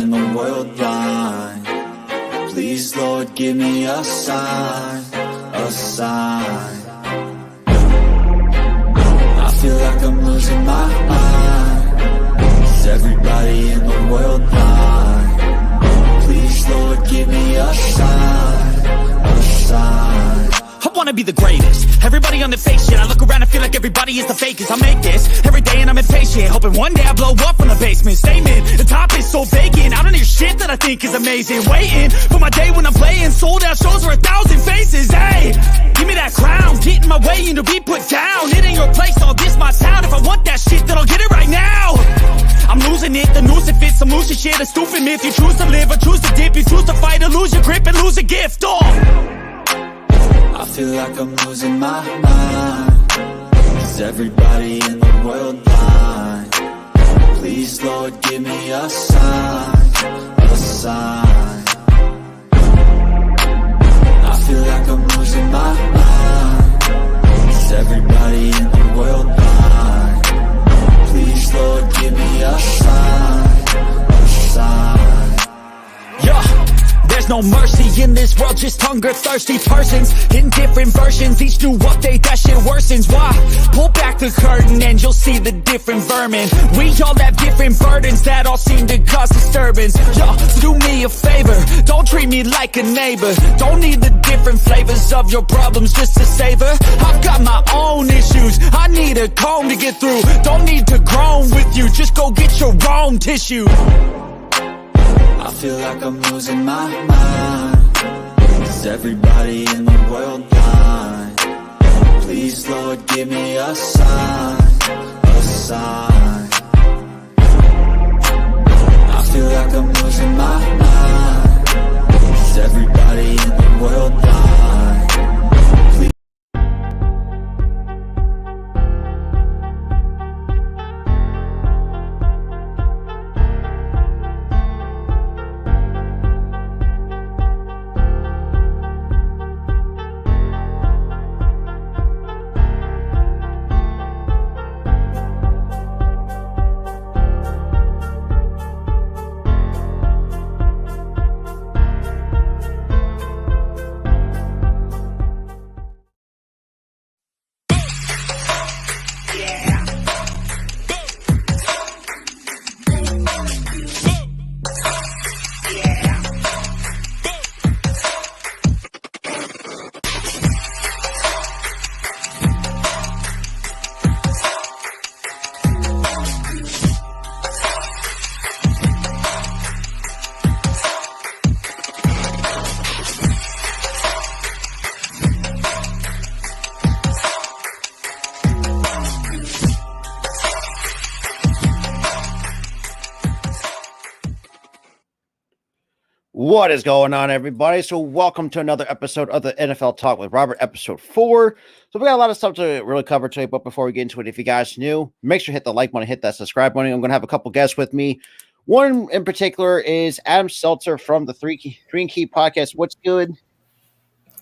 in the world blind. Please, Lord, give me a sign, a sign. I feel like I'm losing my mind. Is everybody in the world blind? Please, Lord, give me a sign, a sign. I wanna be the greatest. Everybody on the fake shit. I look around and feel like everybody is the fakest. I make this every day and I'm impatient, hoping one day I blow up from the basement. Statement, the top is so vacant. I don't hear shit that I think is amazing. Waiting for my day when I'm playing sold out shows for 1,000 faces. Hey, give me that crown, get in my way and to be put down. It ain't your place, all this my town. If I want that shit, then I'll get it right now. I'm losing it, the noose it fits. I'm losing shit, a stupid myth. You choose to live or choose to dip. You choose to fight or lose your grip and lose a gift. Oh, I feel like I'm losing my mind. Is everybody in the world blind? Please, Lord, give me a sign, a sign. I feel like I'm losing my mind. Is everybody in the world blind? Please, Lord, give me a sign, a sign. yeah. There's no mercy in this world, just hunger-thirsty persons in different versions. Each new update, that shit worsens. Why? Pull back the curtain and you'll see the different vermin. We all have different burdens that all seem to cause disturbance. Yo, do me a favor, don't treat me like a neighbor. Don't need the different flavors of your problems just to savor. I've got my own issues, I need a comb to get through. Don't need to groan with you, just go get your own tissue. I feel like I'm losing my mind. Is everybody in the world blind? Please, Lord, give me a sign, a sign. I feel like I'm losing my mind. Is everybody in the world blind? Please. What is going on, everybody? So welcome to another episode of the NFL Talk with Robert, episode 4. So we got a lot of stuff to really cover today, but before we get into it, if you guys new, make sure to hit the like button, hit that subscribe button. I'm going to have a couple guests with me. One in particular is Adam Seltzer from the Three and Key podcast. What's good?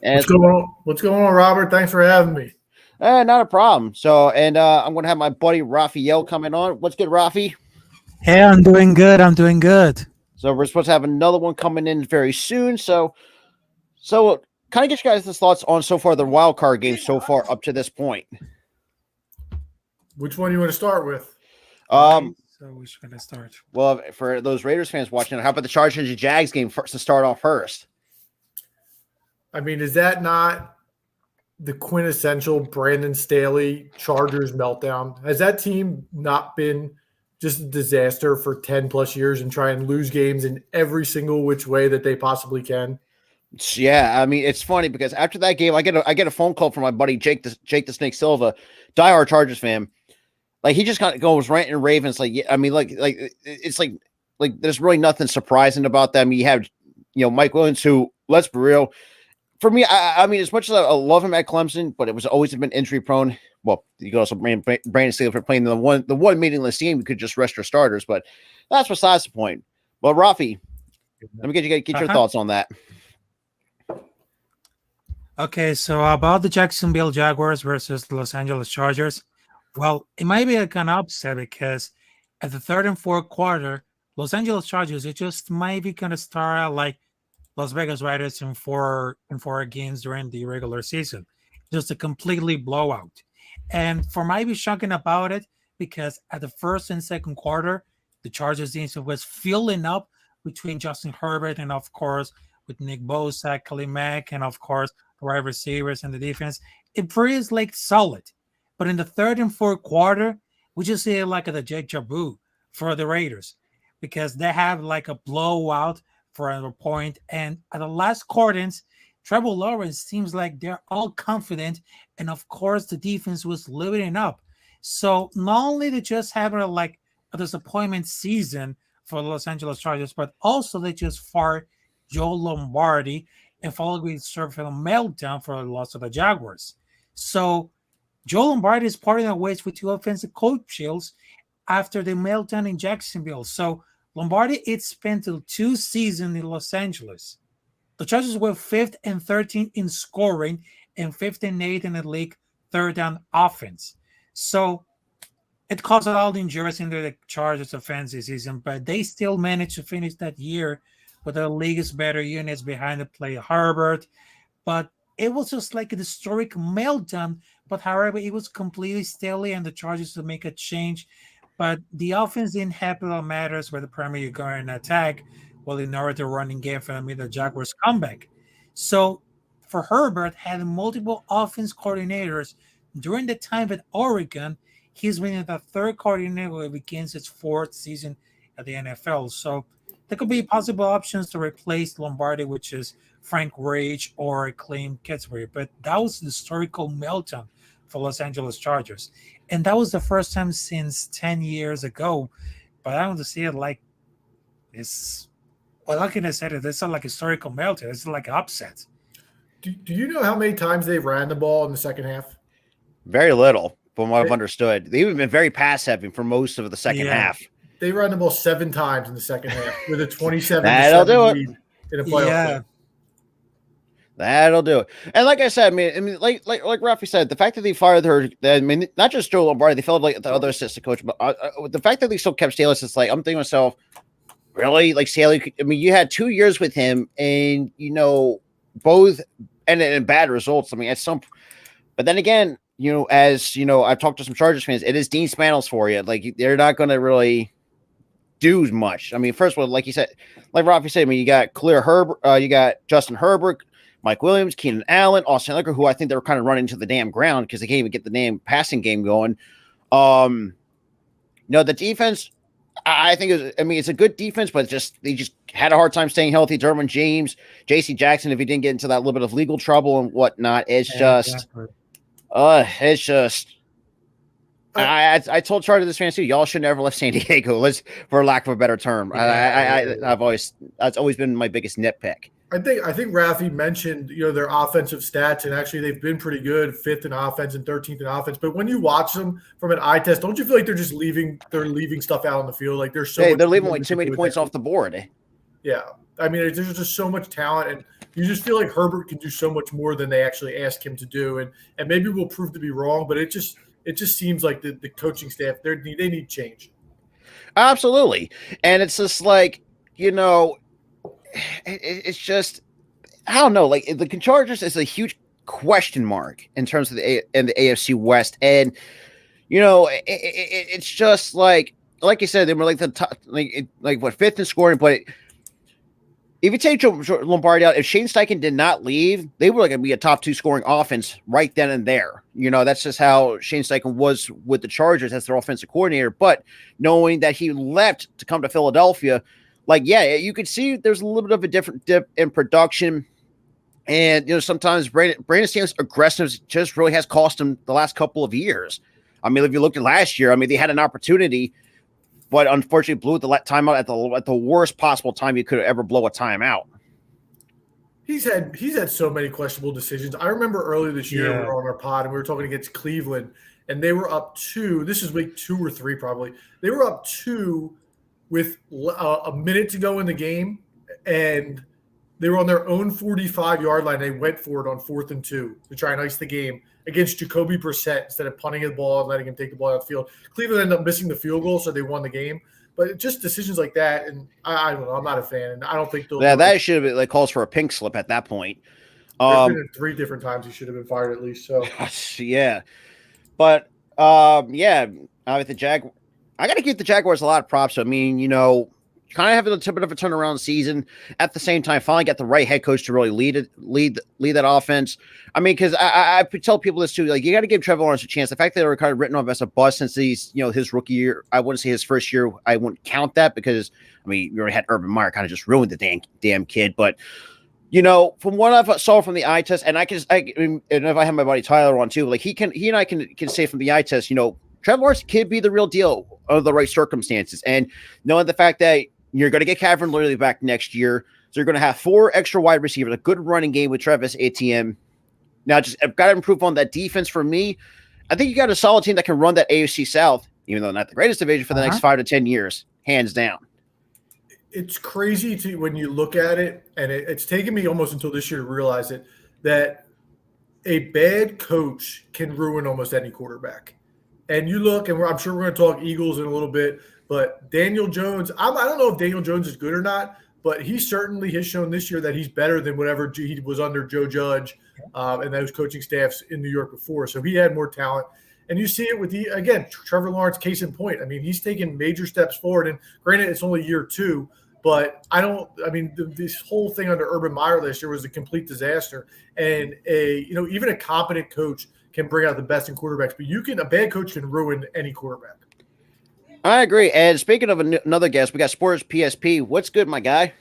What's going on, Robert? Thanks for having me. Not a problem. So, and I'm going to have my buddy Raphael coming on. What's good, Rafi? Hey, I'm doing good. So we're supposed to have another one coming in very soon. So kind of get you guys' thoughts on so far the wild card games so far up to this point. Which one do you want to start with? So we're going to start. Well, for those Raiders fans watching, how about the Chargers and Jags game first to start off first? I mean, is that not the quintessential Brandon Staley Chargers meltdown? Has that team not been just a disaster for 10 plus years and try and lose games in every single which way that they possibly can? Yeah, I mean, it's funny because after that game, I get a phone call from my buddy Jake the Snake Silva, diehard Chargers fan. Like, he just kind of goes ranting and raving. It's like, yeah, I mean, like it's like there's really nothing surprising about them. You have, Mike Williams, who, let's be real, for me, I mean, as much as I love him at Clemson, but it was always been injury prone. Well, you could also blame Brandon Staley for playing the one meaningless game. You could just rest your starters, but that's besides the point. Well, Rafi, let me get your thoughts on that. Okay, so about the Jacksonville Jaguars versus the Los Angeles Chargers. Well, it might be a kind of upset because at the third and fourth quarter, Los Angeles Chargers, it just might be going to start out like Las Vegas Raiders in four games during the regular season, just a completely blowout. And for might be shocking about it because at the first and second quarter, the Chargers defense was filling up between Justin Herbert and of course with Nick Bosa, Khalil Mack, and of course the wide receivers and the defense. It feels like solid, but in the third and fourth quarter, we just see it like a deja vu for the Raiders because they have like a blowout for a point. And at the last quarters, Trevor Lawrence seems like they're all confident. And of course, the defense was living up. So not only they just having like a disappointment season for the Los Angeles Chargers, but also they just fired Joe Lombardi and followed with sort of a meltdown for the loss of the Jaguars. So Joe Lombardi is parting the ways with two offensive coaches after the meltdown in Jacksonville. So Lombardi it spent 2 seasons in Los Angeles. The Chargers were 5th and 13th in scoring and 5th and 8th in the league third down offense. So it caused all the injuries in the Chargers offensive season, but they still managed to finish that year with the league's better units behind the play Herbert. But it was just like a historic meltdown. But however, it was completely steady and the Chargers to make a change. But the offense didn't have all matters where the primary going attack, well, in order to running game for the Jaguars comeback. So for Herbert had multiple offense coordinators during the time at Oregon. He's been the third coordinator who begins his 4th season at the NFL. So there could be possible options to replace Lombardi, which is Frank Rage or Clem Kingsbury. But that was the historical meltdown for Los Angeles Chargers. And that was the first time since 10 years ago. But I want to see it like it's, well, how can I say it? It's not like historical meltdown. It's like upset. Do you know how many times they ran the ball in the second half? Very little, from what I've understood. They've been very pass heavy for most of the second half. They ran the ball 7 times in the second half with a 27 That'll do it. lead in a playoff game. That'll do it. And like I said, I mean, like Rafi said, the fact that they fired her, I mean, not just Joe Lombardi, they felt like the other assistant coach, but the fact that they still kept Staley, it's like, I'm thinking to myself, really? Like Staley, I mean, you had 2 years with him and, both ended in bad results. I mean, but then again, as I've talked to some Chargers fans, it is Dean Spanos for you. Like, they're not going to really do much. I mean, first of all, like you said, like Rafi said, I mean, you got you got Justin Herbert, Mike Williams, Keenan Allen, Austin Eckler, who I think they were kind of running to the damn ground because they can't even get the damn passing game going. The defense, I think it's a good defense, but they just had a hard time staying healthy. Derwin James, J.C. Jackson, if he didn't get into that little bit of legal trouble and whatnot, I told Chargers fans too, y'all should never left San Diego. For lack of a better term. That's always been my biggest nitpick. I think Rafi mentioned their offensive stats, and actually they've been pretty good, 5th in offense and 13th in offense. But when you watch them from an eye test, don't you feel like they're just leaving stuff out on the field? Like they're leaving like too many points off the board. Yeah, I mean there's just so much talent, and you just feel like Herbert can do so much more than they actually ask him to do, and maybe we'll prove to be wrong, but it just seems like the coaching staff they need change. Absolutely, and it's just like it's just, I don't know. Like the Chargers is a huge question mark in terms of the AFC West, and it's just like you said, they were like the top, like 5th in scoring. But if you take Joe Lombardi out, if Shane Steichen did not leave, they were going to be a top 2 scoring offense right then and there. That's just how Shane Steichen was with the Chargers as their offensive coordinator. But knowing that he left to come to Philadelphia, you could see there's a little bit of a different dip in production. And, sometimes Brandon Staley's aggressiveness just really has cost him the last couple of years. I mean, if you look at last year, I mean, they had an opportunity, but unfortunately blew the timeout at the worst possible time you could ever blow a timeout. He's had so many questionable decisions. I remember earlier this year we were on our pod and we were talking against Cleveland, and they were up 2. This is week 2 or 3 probably. They were up 2 with a minute to go in the game, and they were on their own 45-yard line. They went for it on 4th and 2 to try and ice the game against Jacoby Brissett instead of punting the ball and letting him take the ball out of the field. Cleveland ended up missing the field goal, so they won the game. But just decisions like that, and I don't know. I'm not a fan, and I don't think they'll. Yeah, that should have been like calls for a pink slip at that point. There's been 3 different times he should have been fired at least. So yeah, but yeah, with the I got to give the Jaguars a lot of props. I mean, kind of having a bit of a turnaround season. At the same time, finally got the right head coach to really lead that offense. I mean, because I tell people this too. Like, you got to give Trevor Lawrence a chance. The fact that they were kind of written off as a bust since his rookie year. I wouldn't say his first year. I wouldn't count that because we already had Urban Meyer kind of just ruined the damn kid. But from what I saw from the eye test, and and if I have my buddy Tyler on too, like he and I can say from the eye test, Trevor Lawrence could be the real deal under the right circumstances, and knowing the fact that you're going to get Calvin Ridley back next year. So you're going to have 4 extra wide receivers, a good running game with Travis Etienne. Now, I've got to improve on that defense for me. I think you got a solid team that can run that AFC South, even though not the greatest division for the next 5 to 10 years, hands down. It's crazy when you look at it, and it's taken me almost until this year to realize it, that a bad coach can ruin almost any quarterback. And you look, and I'm sure we're going to talk Eagles in a little bit, but Daniel Jones, I don't know if Daniel Jones is good or not, but he certainly has shown this year that he's better than whatever he was under Joe Judge and those coaching staffs in New York before. So he had more talent. And you see it with Trevor Lawrence, case in point. I mean, he's taken major steps forward. And granted, it's only year 2, but this whole thing under Urban Meyer last year was a complete disaster. And even a competent coach can bring out the best in quarterbacks, but a bad coach can ruin any quarterback. I agree. And speaking of another guest, we got Sports PSP. What's good, my guy?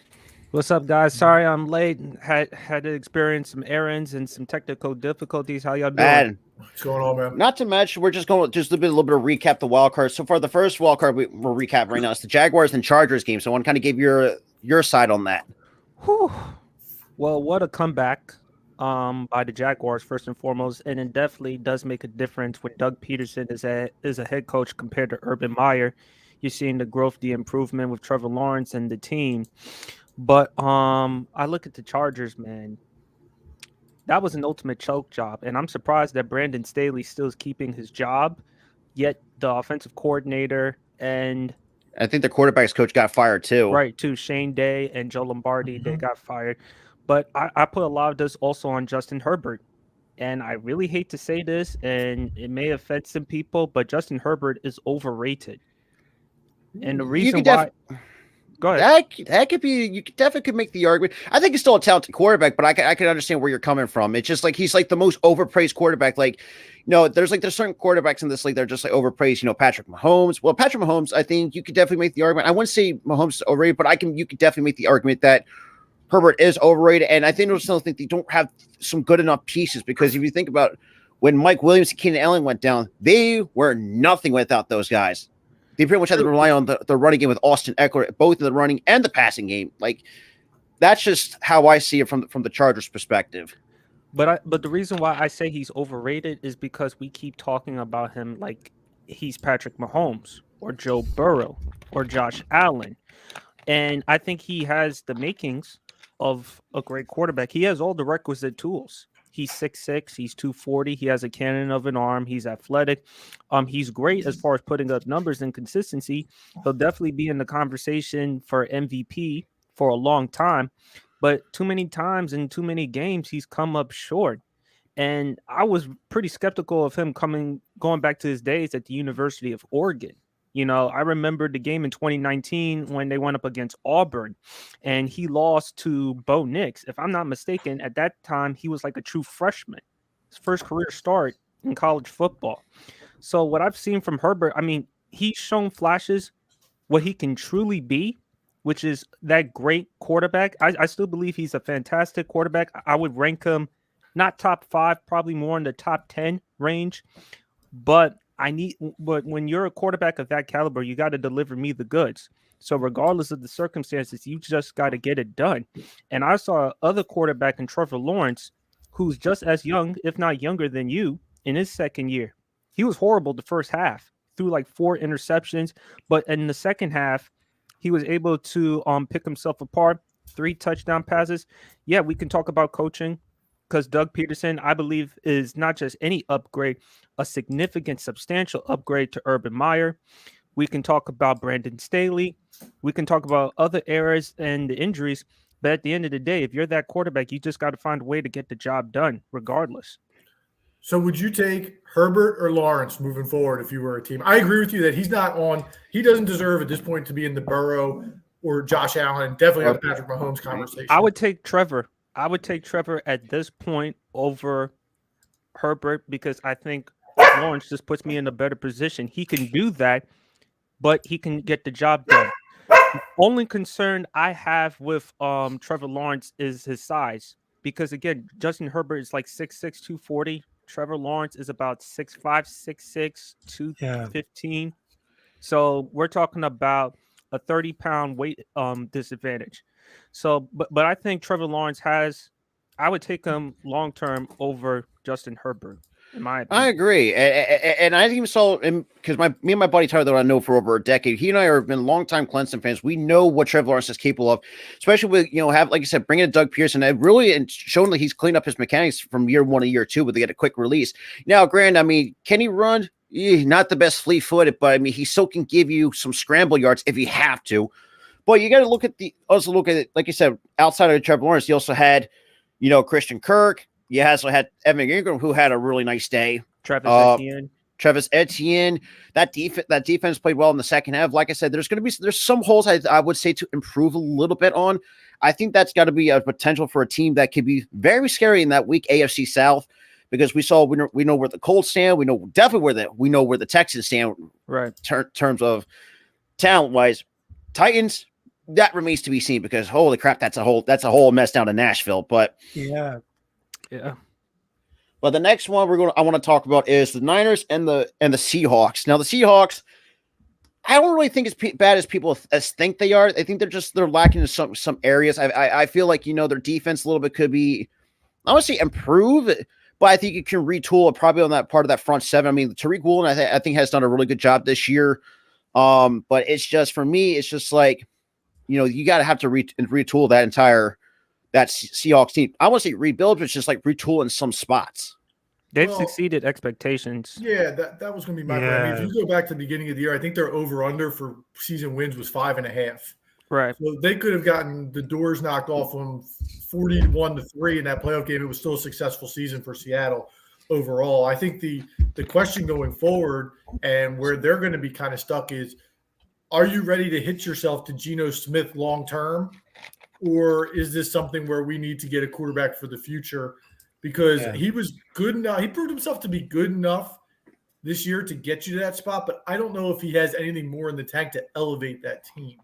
What's up, guys? Sorry I'm late. Had to experience some errands and some technical difficulties. How y'all doing? What's going on, man? Not to mention, we're just going to a little bit of recap the wild card. So for the first wild card, we're recapping right now. It's the Jaguars and Chargers game. So I want to kind of give your side on that. Whew. Well, what a comeback by the Jaguars, first and foremost, and it definitely does make a difference when Doug Peterson is a head coach compared to Urban Meyer. You're seeing the growth, the improvement with Trevor Lawrence and the team. But I look at the Chargers, man. That was an ultimate choke job, and I'm surprised that Brandon Staley still is keeping his job, yet the offensive coordinator and I think the quarterback's coach got fired too. Right, too. Shane Day and Joe Lombardi, they got fired. But I put a lot of this also on Justin Herbert. And I really hate to say this, and it may offend some people, but Justin Herbert is overrated. And the reason why... Go ahead. That could be, you definitely could make the argument. I think he's still a talented quarterback, but I can understand where you're coming from. It's just like he's like the most overpraised quarterback. Like, there's certain quarterbacks in this league that are just like overpraised. Patrick Mahomes. Well, Patrick Mahomes, I think you could definitely make the argument. I wouldn't say Mahomes is overrated, but you could definitely make the argument that Herbert is overrated. And I still think they don't have some good enough pieces, because if you think about when Mike Williams and Keenan Allen went down, they were nothing without those guys. They pretty much had to rely on the running game with Austin Eckler, both in the running and the passing game. Like, that's just how I see it from the Chargers' perspective. But the reason why I say he's overrated is because we keep talking about him like he's Patrick Mahomes or Joe Burrow or Josh Allen. And I think he has the makings of a great quarterback. He has all the requisite tools. He's 6'6", he's 240, he has a cannon of an arm, he's athletic. He's great as far as putting up numbers and consistency. He'll definitely be in the conversation for MVP for a long time. But too many times in too many games, he's come up short. And I was pretty skeptical of him going back to his days at the University of Oregon. I remember the game in 2019 when they went up against Auburn and he lost to Bo Nix. If I'm not mistaken, at that time, he was like a true freshman, his first career start in college football. So what I've seen from Herbert, he's shown flashes what he can truly be, which is that great quarterback. I still believe he's a fantastic quarterback. I would rank him not top 5, probably more in the top 10 range, but when you're a quarterback of that caliber, you got to deliver me the goods. So regardless of the circumstances, you just got to get it done. And I saw other quarterback in Trevor Lawrence, who's just as young, if not younger than you, in his second year. He was horrible the first half, threw like 4 interceptions, but in the second half, he was able to pick himself apart, 3 touchdown passes. Yeah, we can talk about coaching, because Doug Peterson, I believe, is not just any upgrade, a significant, substantial upgrade to Urban Meyer. We can talk about Brandon Staley. We can talk about other errors and the injuries. But at the end of the day, if you're that quarterback, you just got to find a way to get the job done, regardless. So would you take Herbert or Lawrence moving forward if you were a team? I agree with you that he's not on. He doesn't deserve at this point to be in the Burrow or Josh Allen, definitely not the Patrick Mahomes conversation. I would take Trevor. I would take Trevor at this point over Herbert because I think Lawrence just puts me in a better position. He can do that, but he can get the job done. The only concern I have with Trevor Lawrence is his size. Because again, Justin Herbert is like 6'6", 240. Trevor Lawrence is about 6'5", 6'6", 215. So we're talking about a 30-pound weight disadvantage. So, but I think Trevor Lawrence I would take him long term over Justin Herbert. In my opinion. I agree, and I even saw him because me and my buddy Tyler, that I know for over a decade, he and I have been longtime Clemson fans. We know what Trevor Lawrence is capable of, especially with have like you said, bringing in Doug Pearson and really showing that he's cleaned up his mechanics from year one to year two, but they get a quick release. Now, granted, I mean, can he run? Not the best fleet-footed, but I mean, he still can give you some scramble yards if you have to. But you got to look at it, like you said, outside of Trevor Lawrence, you also had, Christian Kirk. You also had Evan Ingram, who had a really nice day. Travis Etienne. That defense played well in the second half. Like I said, there's some holes I would say to improve a little bit on. I think that's got to be a potential for a team that could be very scary in that weak AFC South, because we know where the Colts stand. We know definitely where the Texans stand. Right. Terms of talent wise, Titans. That remains to be seen, because holy crap, that's a whole mess down in Nashville. But Yeah. But the next one I want to talk about is the Niners and the Seahawks. Now the Seahawks, I don't really think it's bad as people think they are. I think they're lacking in some areas. I feel like their defense a little bit could be, I want to say improve, but I think you can retool it probably on that part of that front seven. I mean, Tariq Woolen I think has done a really good job this year. But it's just, for me, it's just like, you got to have to retool that Seahawks team. I want to say rebuild, but it's just like retool in some spots. They've succeeded expectations. Yeah, that was going to be my point. I mean, if you go back to the beginning of the year, I think their over-under for season wins was 5.5. Right. So they could have gotten the doors knocked off them 41-3 in that playoff game. It was still a successful season for Seattle overall. I think the question going forward and where they're going to be kind of stuck is, are you ready to hitch yourself to Geno Smith long-term? Or is this something where we need to get a quarterback for the future? Because he was good enough. He proved himself to be good enough this year to get you to that spot, but I don't know if he has anything more in the tank to elevate that team.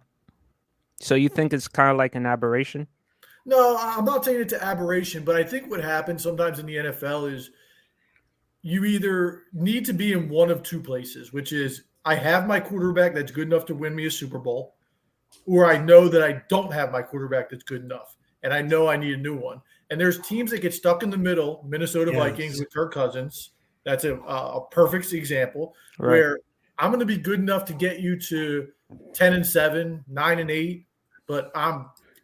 So you think it's kind of like an aberration? No, I'm not saying it's an aberration, but I think what happens sometimes in the NFL is you either need to be in one of two places, which is I have my quarterback that's good enough to win me a Super Bowl, or I know that I don't have my quarterback that's good enough, and I know I need a new one. And there's teams that get stuck in the middle, Minnesota Vikings with Kirk Cousins. That's a perfect example, where I'm going to be good enough to get you to 10-7, 9-8, but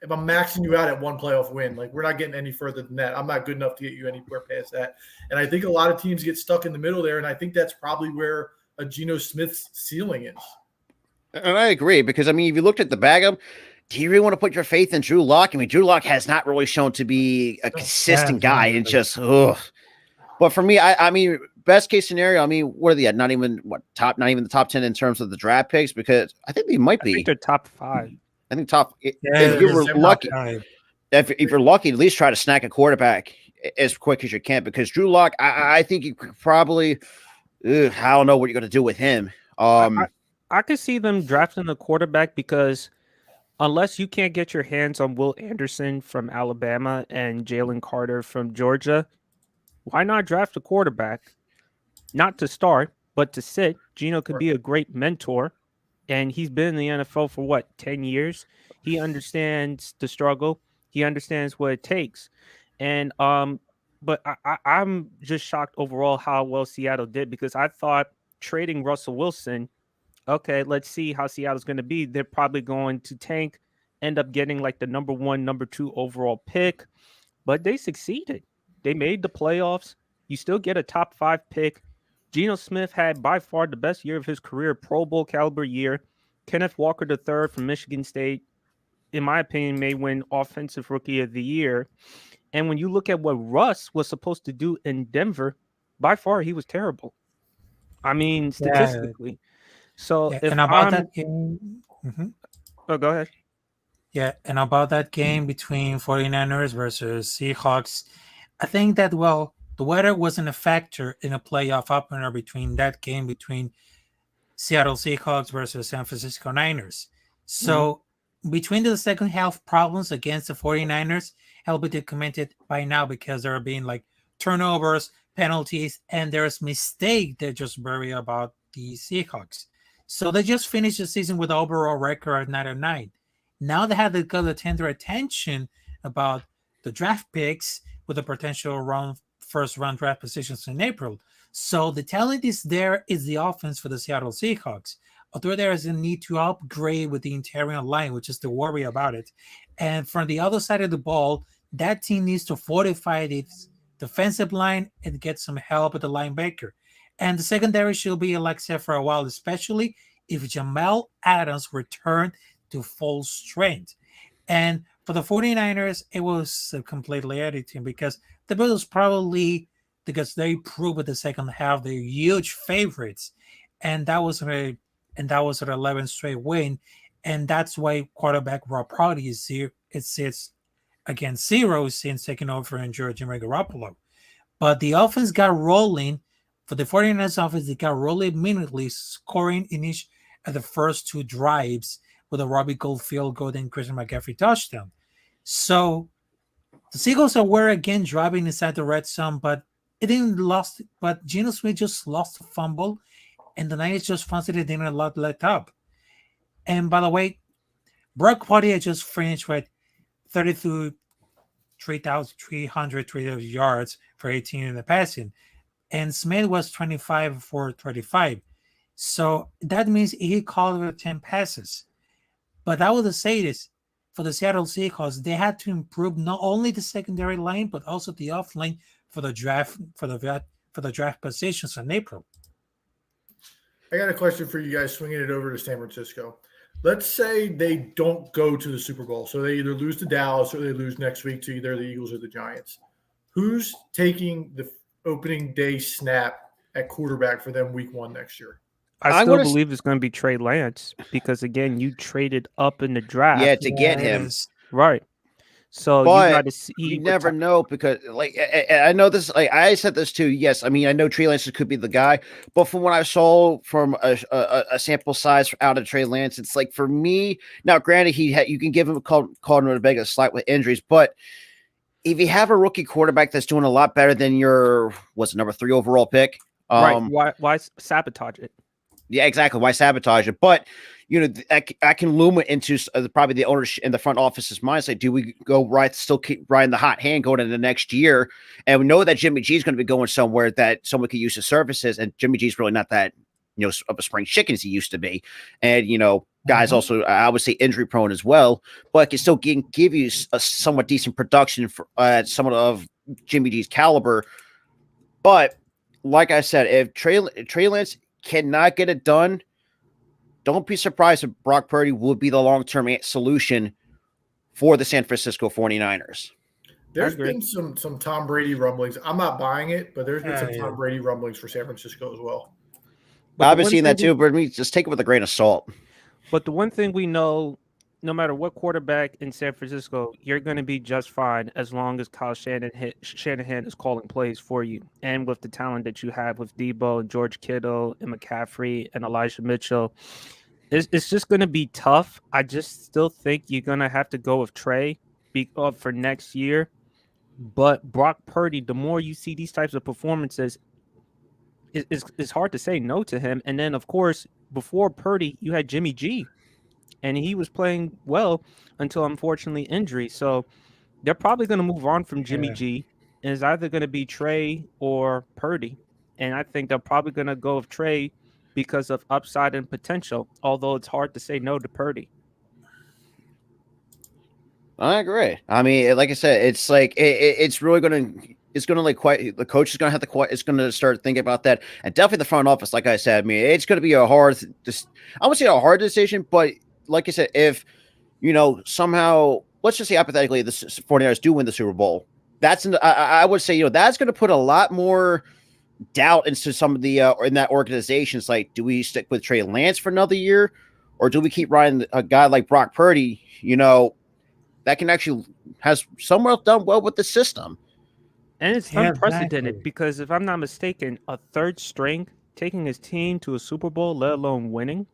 if I'm maxing you out at one playoff win, like we're not getting any further than that. I'm not good enough to get you anywhere past that. And I think a lot of teams get stuck in the middle there, and I think that's probably where a Geno Smith's ceiling is. And I agree, because, I mean, if you looked at the bag of, do you really want to put your faith in Drew Lock? I mean, Drew Lock has not really shown to be a consistent guy, and just, ugh. But for me, I mean, best case scenario, I mean, what are they at? Not even the top 10 in terms of the draft picks, because I think they might be. I think they're top 5. I think top. If you were lucky, if you're lucky, at least try to snack a quarterback as quick as you can, because Drew Lock, I think you could probably, I don't know what you're going to do with him. I could see them drafting the quarterback, because unless you can't get your hands on Will Anderson from Alabama and Jalen Carter from Georgia, why not draft a quarterback? Not to start, but to sit. Geno could be a great mentor, and he's been in the NFL for 10 years. He understands the struggle. He understands what it takes. And but I'm just shocked overall how well Seattle did, because I thought trading Russell Wilson, okay, let's see how Seattle's going to be. They're probably going to tank, end up getting like the number 1, number 2 overall pick, but they succeeded. They made the playoffs. You still get a top 5 pick Geno Smith had by far the best year of his career, Pro Bowl caliber year. Kenneth Walker III from Michigan State, in my opinion, may win Offensive Rookie of the Year. And when you look at what Russ was supposed to do in Denver, by far he was terrible. I mean, Yeah, statistically. So yeah. if And about I'm, that game, mhm. oh, go ahead. Yeah, and about that game between 49ers versus Seahawks, I think that, well, the weather wasn't a factor in a playoff opener between that game between Seattle Seahawks versus San Francisco Niners. So between the second half problems against the 49ers, I'll be documented by now because there are being like turnovers, penalties, and there's mistake they just worry about the Seahawks. So they just finished the season with an overall record of 9-9. Now they have to go to tender attention about the draft picks with the potential first round draft positions in April. So the talent is there, is the offense for the Seattle Seahawks. Although there is a need to upgrade with the interior line, which is the worry about it. And from the other side of the ball, that team needs to fortify its defensive line and get some help at the linebacker. And the secondary should be like said for a while, especially if Jamal Adams returned to full strength. And for the 49ers, it was a completely editing because the Bills probably, because they proved in the second half they're huge favorites, and that was an 11th straight win, and that's why quarterback Rob Purdy is here. It sits against 0 since taking over in Jimmy Garoppolo. But the offense got rolling. For the 49ers offense, they got rolling immediately, scoring in each of the first 2 drives with a Robbie Gould field goal and Christian McCaffrey touchdown. So the Seagulls were again driving inside the red zone, but it didn't lost. But Geno Smith just lost a fumble, and the Niners just fancied it didn't let up. And by the way, Brock Purdy just finished with 3,303 yards for 18 in the passing, and Smith was 25 for 35. So that means he caught over 10 passes. But I would say this for the Seattle Seahawks, they had to improve not only the secondary line but also the off line for the draft positions in April. I got a question for you guys. Swinging it over to San Francisco. Let's say they don't go to the Super Bowl, so they either lose to Dallas or they lose next week to either the Eagles or the Giants. Who's taking the opening day snap at quarterback for them week 1 next year? I still believe it's going to be Trey Lance because, again, you traded up in the draft. Yeah, to get him. Right. So but you got to see. You never know because, like, I know this. Like, I said this too. Yes, I mean I know Trey Lance could be the guy, but from what I saw from a sample size out of Trey Lance, it's like for me now. Granted, you can give him a call a big slight with injuries, but if you have a rookie quarterback that's doing a lot better than your number 3 overall pick, right? Why sabotage it? Yeah, exactly. Why sabotage it? But I can loom it into probably the owners in the front office's mindset. Do we still keep riding the hot hand going into the next year? And we know that Jimmy G is going to be going somewhere that someone could use his services. And Jimmy G is really not that of a spring chicken as he used to be. And guys also I would say injury prone as well, but can still give you a somewhat decent production for somewhat of Jimmy G's caliber. But like I said, if Trey Lance cannot get it done, don't be surprised if Brock Purdy will be the long-term solution for the San Francisco 49ers. There's been some Tom Brady rumblings. I'm not buying it, but there's been some Tom Brady rumblings for San Francisco as well. But I've been seeing that too, but just take it with a grain of salt. But the one thing we know, no matter what quarterback in San Francisco, you're going to be just fine as long as Kyle Shanahan is calling plays for you. And with the talent that you have with Debo and George Kittle and McCaffrey and Elijah Mitchell, it's just going to be tough. I just still think you're going to have to go with Trey for next year. But Brock Purdy, the more you see these types of performances, it's hard to say no to him. And then, of course, before Purdy, you had Jimmy G. And he was playing well until, unfortunately, injury. So they're probably going to move on from Jimmy G. And it's either going to be Trey or Purdy. And I think they're probably going to go with Trey because of upside and potential, although it's hard to say no to Purdy. I agree. I mean, like I said, it's like it's really going to is going to the coach is going to have to is going to start thinking about that, and definitely the front office. Like I said, I mean, it's going to be a hard, I won't say a hard decision, but like I said, if somehow, let's just say hypothetically, the 49ers do win the Super Bowl, I would say that's going to put a lot more doubt into some of the in that organization. It's like, do we stick with Trey Lance for another year, or do we keep riding a guy like Brock Purdy? That can actually has somewhere done well with the system. And it's unprecedented because if I'm not mistaken, a third string taking his team to a Super Bowl, let alone winning.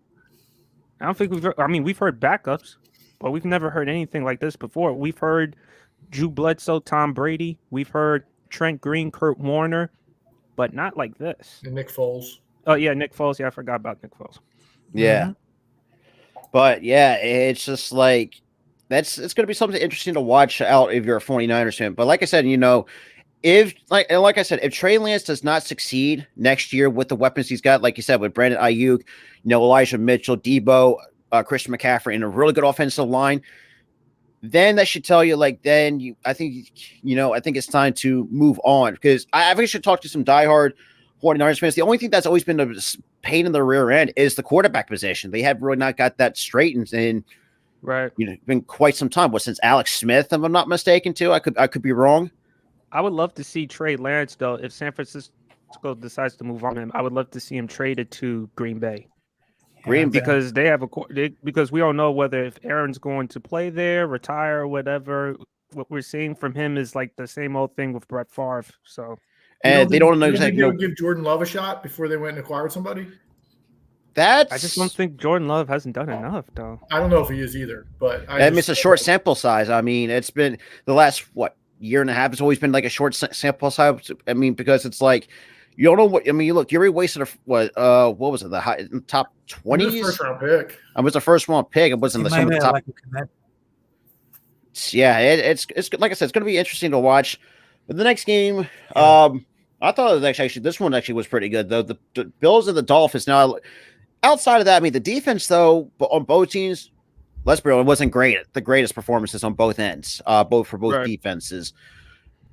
I don't think we've heard backups, but we've never heard anything like this before. We've heard Drew Bledsoe, Tom Brady. We've heard Trent Green, Kurt Warner, but not like this. And Nick Foles. Oh, yeah, Nick Foles. Yeah, I forgot about Nick Foles. Yeah. Mm-hmm. But, yeah, it's just like it's going to be something interesting to watch out if you're a 49ers fan. But like I said, if Trey Lance does not succeed next year with the weapons he's got, like you said, with Brandon Ayuk, Elijah Mitchell, Debo, Christian McCaffrey, and a really good offensive line, then that should tell you, I think it's time to move on, because I've actually talked to some diehard 49ers fans. The only thing that's always been a pain in the rear end is the quarterback position. They have really not got that straightened in been quite some time. Since Alex Smith, if I'm not mistaken, too. I could be wrong. I would love to see Trey Lance, though, if San Francisco decides to move on him. I would love to see him traded to Green Bay. Because they have because we don't know whether if Aaron's going to play there, retire, or whatever. What we're seeing from him is like the same old thing with Brett Favre. So, and they don't know exactly. They would give Jordan Love a shot before they went and acquired somebody. I just don't think Jordan Love hasn't done enough, though. I don't know if he is either, but it's a short sample size. I mean, it's been the last year and a half. It's always been like a short sample size. I mean, because it's like, you don't know what. I mean, you look, you wasted what was it? The top 20s? First round pick. I was the first round pick. It wasn't some of the top. Yeah, it's like I said, it's going to be interesting to watch. But the next game, I thought it was actually this one was pretty good though. The Bills and the Dolphins. Now, outside of that, I mean, the defense though on both teams, let's be real, it wasn't great. The greatest performances on both ends, both defenses.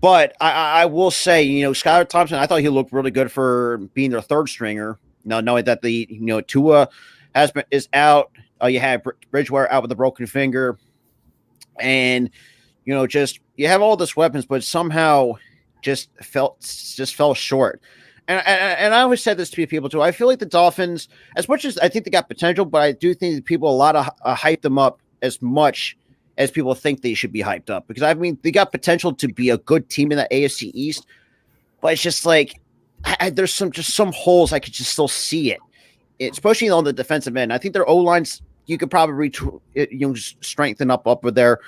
But I will say, Skylar Thompson, I thought he looked really good for being their third stringer. Now, knowing that Tua is out, you had Bridgewater out with a broken finger, and you have all this weapons, but somehow just fell short. And I always said this to people too. I feel like the Dolphins, as much as I think they got potential, but I do think that people a lot of hype them up as much as people think they should be hyped up, because I mean they got potential to be a good team in the AFC East, but it's just like there's some holes I could just still see it, especially on the defensive end. I think their O lines you could probably strengthen up over there,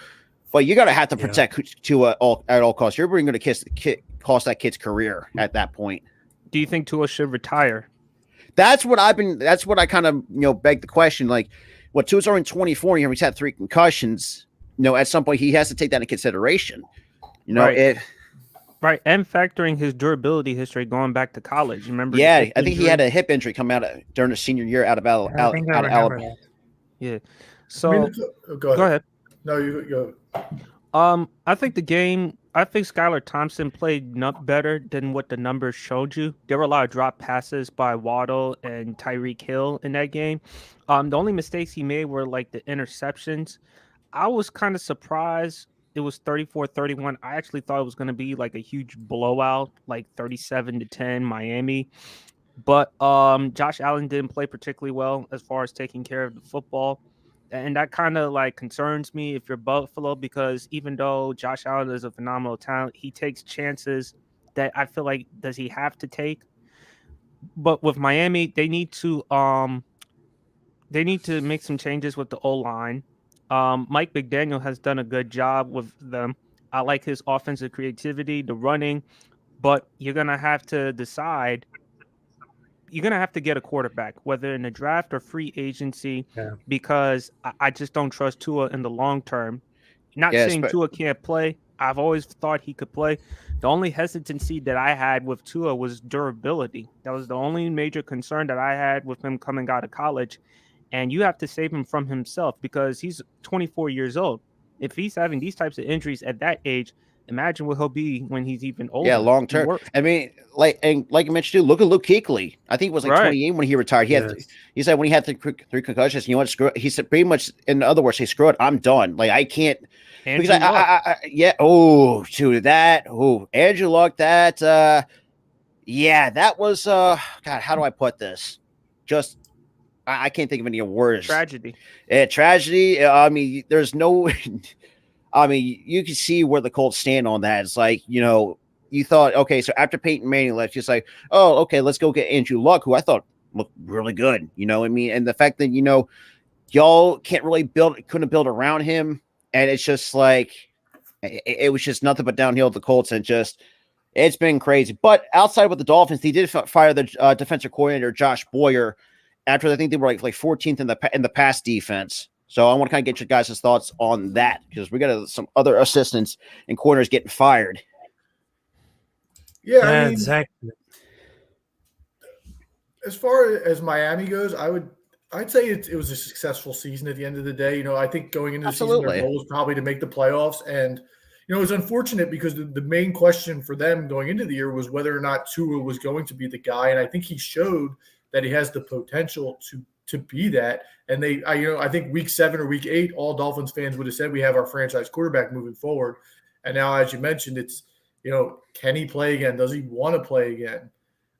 but you gotta have to protect Tua at all costs. You're going to cost that kid's career at that point. Do you think Tua should retire? That's what I kind of beg the question. Like, Tua's already 24, he's had 3 concussions. At some point he has to take that into consideration. Right. Right, and factoring his durability history going back to college. Remember? Yeah, I think he had a hip injury come out during his senior year out of Alabama. Yeah. So go ahead. No, you go. I think Skylar Thompson played better than what the numbers showed you. There were a lot of drop passes by Waddle and Tyreek Hill in that game. The only mistakes he made were like the interceptions. I was kind of surprised it was 34-31. I actually thought it was going to be like a huge blowout, like 37-10 Miami. But Josh Allen didn't play particularly well as far as taking care of the football. And that kind of like concerns me if you're Buffalo, because even though Josh Allen is a phenomenal talent, he takes chances that I feel like does he have to take. But with Miami, they need to make some changes with the O-line. Mike McDaniel has done a good job with them. I like his offensive creativity, the running, but you're going to have to decide. You're going to have to get a quarterback, whether in the draft or free agency, because I just don't trust Tua in the long term. Not saying Tua can't play. I've always thought he could play. The only hesitancy that I had with Tua was durability. That was the only major concern that I had with him coming out of college. And you have to save him from himself because he's 24 years old. If he's having these types of injuries at that age, Imagine what he'll be when he's even older. Yeah, long and term. worse. I mean, like you mentioned too, look at Luke Kuechly. I think it was like Right. 28 when he retired. Yes. He said when he had three concussions, you know what? Screw it. He said pretty much, in other words, hey, screw it, I'm done. Like I can't Andrew because Luck. yeah. Oh, dude, that. Oh, Andrew Luck. That. Yeah, that was. God, how do I put this? Just I can't think of any words. Tragedy. Tragedy. I mean, there's no. I mean, you can see where the Colts stand on that. It's like, you know, you thought, okay, so after Peyton Manning left, you're like, oh, okay, let's go get Andrew Luck, who I thought looked really good. You know what I mean? And the fact that, you know, y'all can't really couldn't build around him. And it's just like, it was just nothing but downhill with the Colts, and just, it's been crazy. But outside with the Dolphins, they did fire the defensive coordinator, Josh Boyer, after I think they were like 14th in the pass defense. So I want to kind of get your guys' thoughts on that, because we got some other assistants and corners getting fired. Yeah, Yeah, I mean, exactly. as far as Miami goes, I'd say it was a successful season at the end of the day. You know, I think going into the season, their goal was probably to make the playoffs. And, you know, it was unfortunate because the main question for them going into the year was whether or not Tua was going to be the guy. And I think he showed that he has the potential to be that. And I think week 7 or week 8, all Dolphins fans would have said we have our franchise quarterback moving forward. And now, as you mentioned, it's, you know, can he play again? Does he want to play again?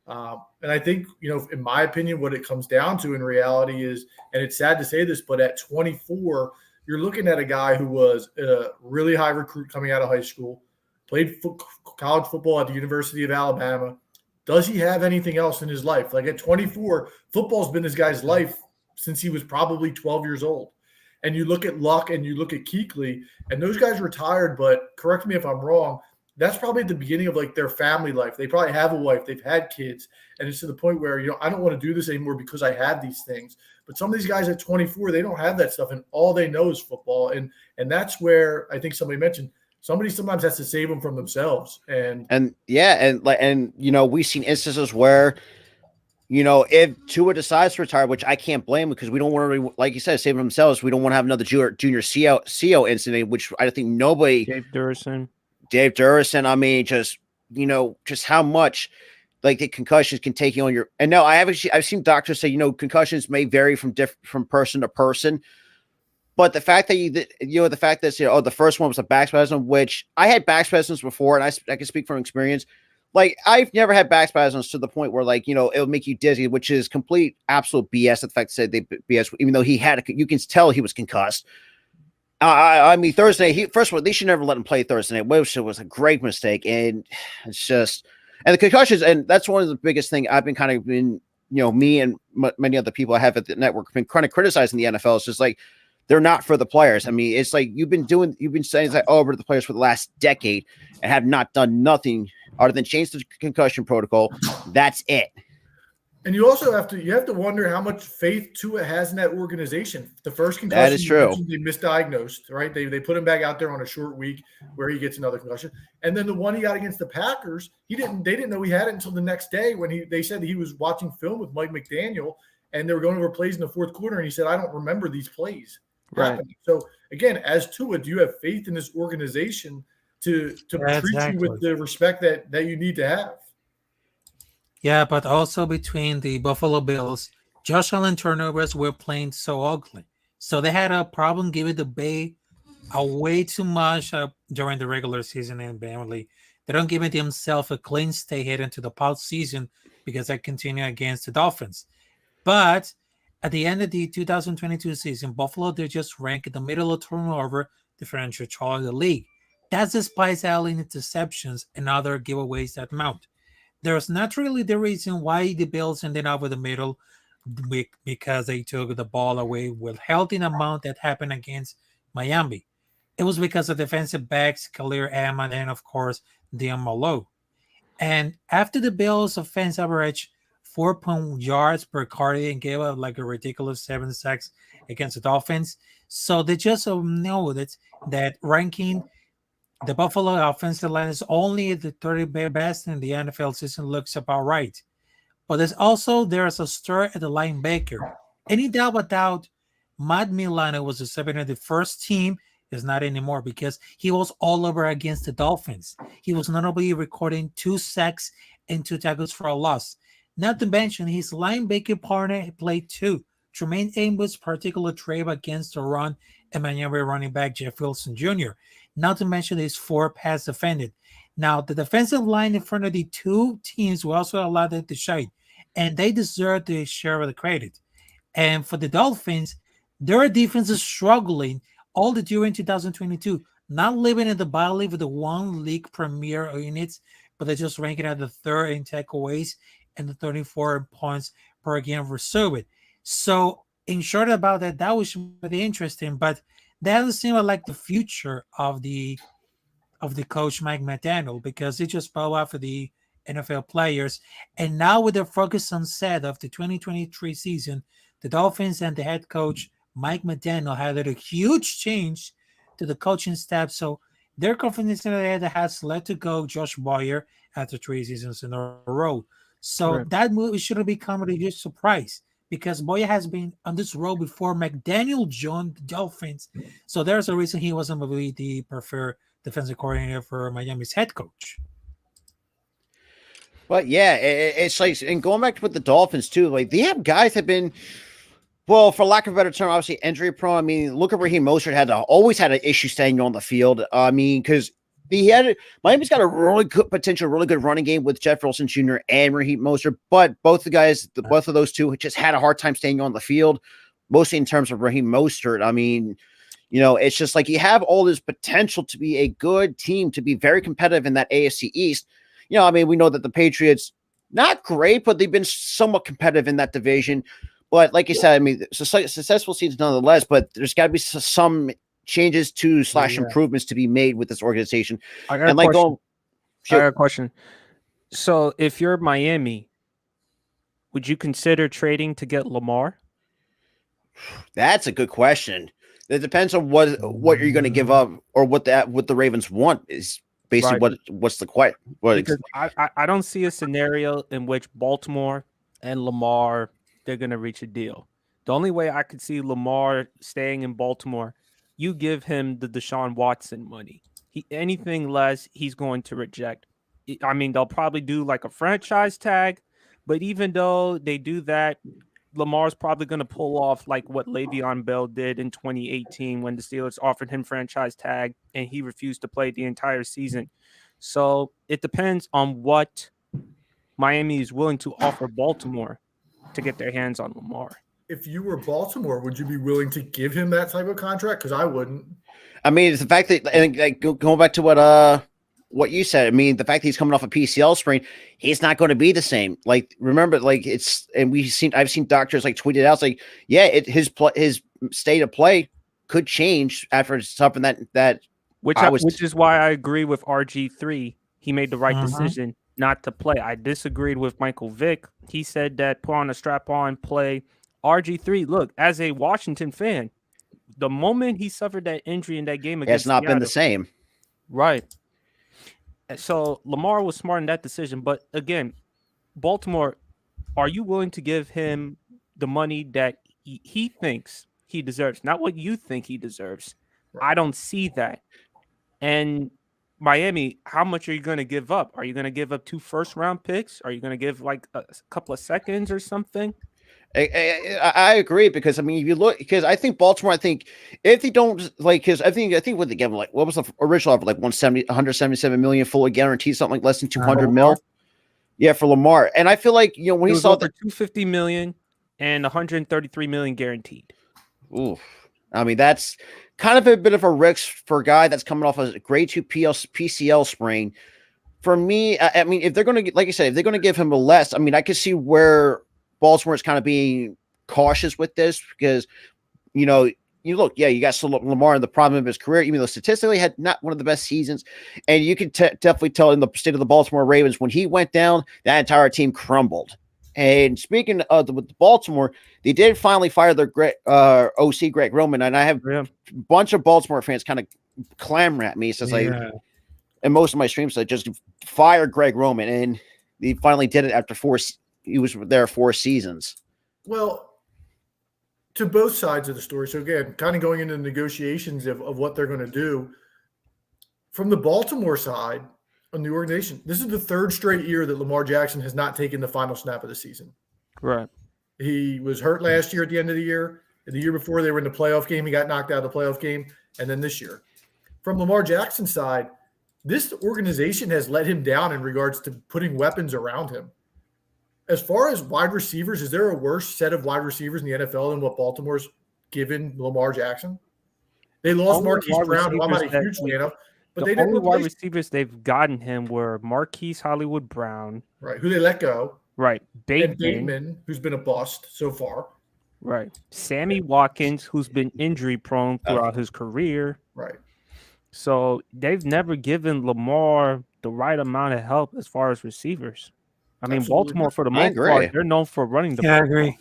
And I think, you know, in my opinion, what it comes down to in reality is, and it's sad to say this, but at 24, you're looking at a guy who was a really high recruit coming out of high school, played college football at the University of Alabama. Does he have anything else in his life? Like at 24, football's been this guy's life since he was probably 12 years old. And you look at Luck and you look at Kuechly, and those guys retired, but correct me if I'm wrong, that's probably at the beginning of like their family life. They probably have a wife, they've had kids, and it's to the point where, you know, I don't want to do this anymore because I have these things. But some of these guys at 24, they don't have that stuff, and all they know is football. And that's where I think somebody mentioned somebody sometimes has to save them from themselves. And you know, we've seen instances where, you know, if Tua decides to retire, which I can't blame him, because we don't want to, like you said, save themselves. We don't want to have another junior CO incident, which I think nobody. Dave Durison. I mean, just, you know, just how much like the concussions can take you on your. And no, I've seen doctors say, you know, concussions may vary from person to person. But the fact that the fact that, you know, the first one was a back spasm, which I had back spasms before, and I can speak from experience. Like, I've never had back spasms to the point where, like, you know, it'll make you dizzy, which is complete, absolute BS. The fact that they BS, even though you can tell he was concussed. I mean, Thursday, first of all, they should never let him play Thursday night, which was a great mistake. And it's just, and the concussions, and that's one of the biggest thing I've been you know, me and many other people I have at the network have been kind of criticizing the NFL. It's just like, they're not for the players. I mean, it's like you've been saying it's like, oh, we're the players for the last decade and have not done nothing other than change the concussion protocol. That's it. And you also have to wonder how much faith Tua has in that organization. The first concussion, that is true. They misdiagnosed, right? They put him back out there on a short week where he gets another concussion. And then the one he got against the Packers, they didn't know he had it until the next day when they said he was watching film with Mike McDaniel and they were going over plays in the fourth quarter. And he said, I don't remember these plays happening. So again, as Tua, do you have faith in this organization to treat you with the respect that you need to have? Yeah, but also between the Buffalo Bills, Josh Allen turnovers were playing so ugly. So they had a problem giving the Bay away too much during the regular season and Bamley. They don't give themselves a clean stay heading to the postseason because they continue against the Dolphins. But at the end of the 2022 season, Buffalo, they just rank in the middle of turnover differential chart of the league. That's despite Allen interceptions and other giveaways that mount. There's not really the reason why the Bills ended up with the middle because they took the ball away with healthy amount that happened against Miami. It was because of defensive backs, Khalil Ahmad, and of course, Dion Malo. And after the Bills' offense averaged 4 yards per carry and gave up like a ridiculous 7 sacks against the Dolphins, so they just know that ranking the Buffalo offensive line is only the 30th best in the NFL season looks about right. But there's a stir at the linebacker. Any doubt about Matt Milano was the 71st team is not anymore because he was all over against the Dolphins. He was notably recording 2 sacks and 2 tackles for a loss. Not to mention his linebacker partner played 2. Tremaine Ambush's particular trade against the run and Miami running back Jeff Wilson Jr. Not to mention his 4 pass defended. Now, the defensive line in front of the 2 teams will also allow them to shine, and they deserve their share of the credit. And for the Dolphins, their defense is struggling all the during 2022, not living in the bottom league with the 1 league premier units, but they're just ranking at the 3rd in takeaways and the 34 points per game received. So, in short about that, that was really interesting, but that doesn't seem like the future of the coach Mike McDaniel, because he just bowed out for the NFL players. And now with the focus on set of the 2023 season, the Dolphins and the head coach Mike McDaniel had a huge change to the coaching staff. So their confidence in the head has let to go Josh Boyer after 3 seasons in a row. So that move shouldn't become a huge surprise because Boyer has been on this role before McDaniel joined the Dolphins. So there's a reason he wasn't really the preferred defensive coordinator for Miami's head coach. But yeah, it's like, and going back to with the Dolphins too, like they have guys that have been, well, for lack of a better term, obviously injury prone. I mean, look at Raheem Mostert always had an issue staying on the field. I mean, because Miami's got a really good potential, really good running game with Jeff Wilson Jr. and Raheem Mostert, but both of those two just had a hard time staying on the field, mostly in terms of Raheem Mostert. I mean, it's just like you have all this potential to be a good team, to be very competitive in that AFC East. I mean, we know that the Patriots, not great, but they've been somewhat competitive in that division. But like you said, I mean, successful seasons nonetheless, but there's got to be some changes to / improvements to be made with this organization. I got a question. So if you're Miami, would you consider trading to get Lamar? That's a good question. It depends on what you're going to give up or what the Ravens want is basically what's the question. Because I don't see a scenario in which Baltimore and Lamar, they're going to reach a deal. The only way I could see Lamar staying in Baltimore, you give him the Deshaun Watson money. Anything less, he's going to reject. I mean, they'll probably do like a franchise tag, but even though they do that, Lamar's probably going to pull off like what Le'Veon Bell did in 2018 when the Steelers offered him franchise tag and he refused to play the entire season. So it depends on what Miami is willing to offer Baltimore to get their hands on Lamar. If you were Baltimore, would you be willing to give him that type of contract? Because I wouldn't. I mean, it's the fact that, and like, going back to what you said, I mean, the fact that he's coming off a PCL sprain, he's not going to be the same. Like, remember, like I've seen doctors like tweet it out. It's like, yeah, his state of play could change after something which is why I agree with RG3. He made the right decision not to play. I disagreed with Michael Vick. He said that put on a strap on, play. RG3, look, as a Washington fan, the moment he suffered that injury in that game against it's not Seattle, been the same. Right. So Lamar was smart in that decision. But again, Baltimore, are you willing to give him the money that he thinks he deserves, not what you think he deserves? Right. I don't see that. And Miami, how much are you going to give up? Are you going to give up 2 first-round picks? Are you going to give like a couple of seconds or something? I agree because I mean, if you look, because I think Baltimore, if they don't because I think what they gave what was the original offer, like 177 million fully guaranteed, something like less than 200 mil. Yeah, for Lamar, and I feel like when he saw that 250 million and 133 million guaranteed. Ooh, I mean that's kind of a bit of a risk for a guy that's coming off a grade 2 PCL sprain. For me, I mean, if they're going to, like you said, if they're going to give him a less, I mean, I could see where Baltimore is kind of being cautious with this because, you look, you got Lamar in the prime of his career, even though statistically had not one of the best seasons. And you can definitely tell in the state of the Baltimore Ravens, when he went down, that entire team crumbled. And speaking of with Baltimore, they did finally fire their OC Greg Roman. And I have a bunch of Baltimore fans kind of clamor at me. So it's like, and most of my streams said just fire Greg Roman. And they finally did it after he was there 4 seasons. Well, to both sides of the story. So again, kind of going into the negotiations of what they're going to do. From the Baltimore side on the organization, this is the third straight year that Lamar Jackson has not taken the final snap of the season. Right. He was hurt last year at the end of the year. And the year before, they were in the playoff game. He got knocked out of the playoff game. And then this year. From Lamar Jackson's side, this organization has let him down in regards to putting weapons around him. As far as wide receivers, is there a worse set of wide receivers in the NFL than what Baltimore's given Lamar Jackson? They lost Marquise Brown, who I'm not a huge fan of. But they didn't wide receivers they've gotten him were Marquise Hollywood Brown. Right, who they let go. Right. Bateman, who's been a bust so far. Right. Sammy Watkins, who's been injury prone throughout his career. Right. So they've never given Lamar the right amount of help as far as receivers. I mean, Baltimore, for the most part, they're known for running the ball. I agree.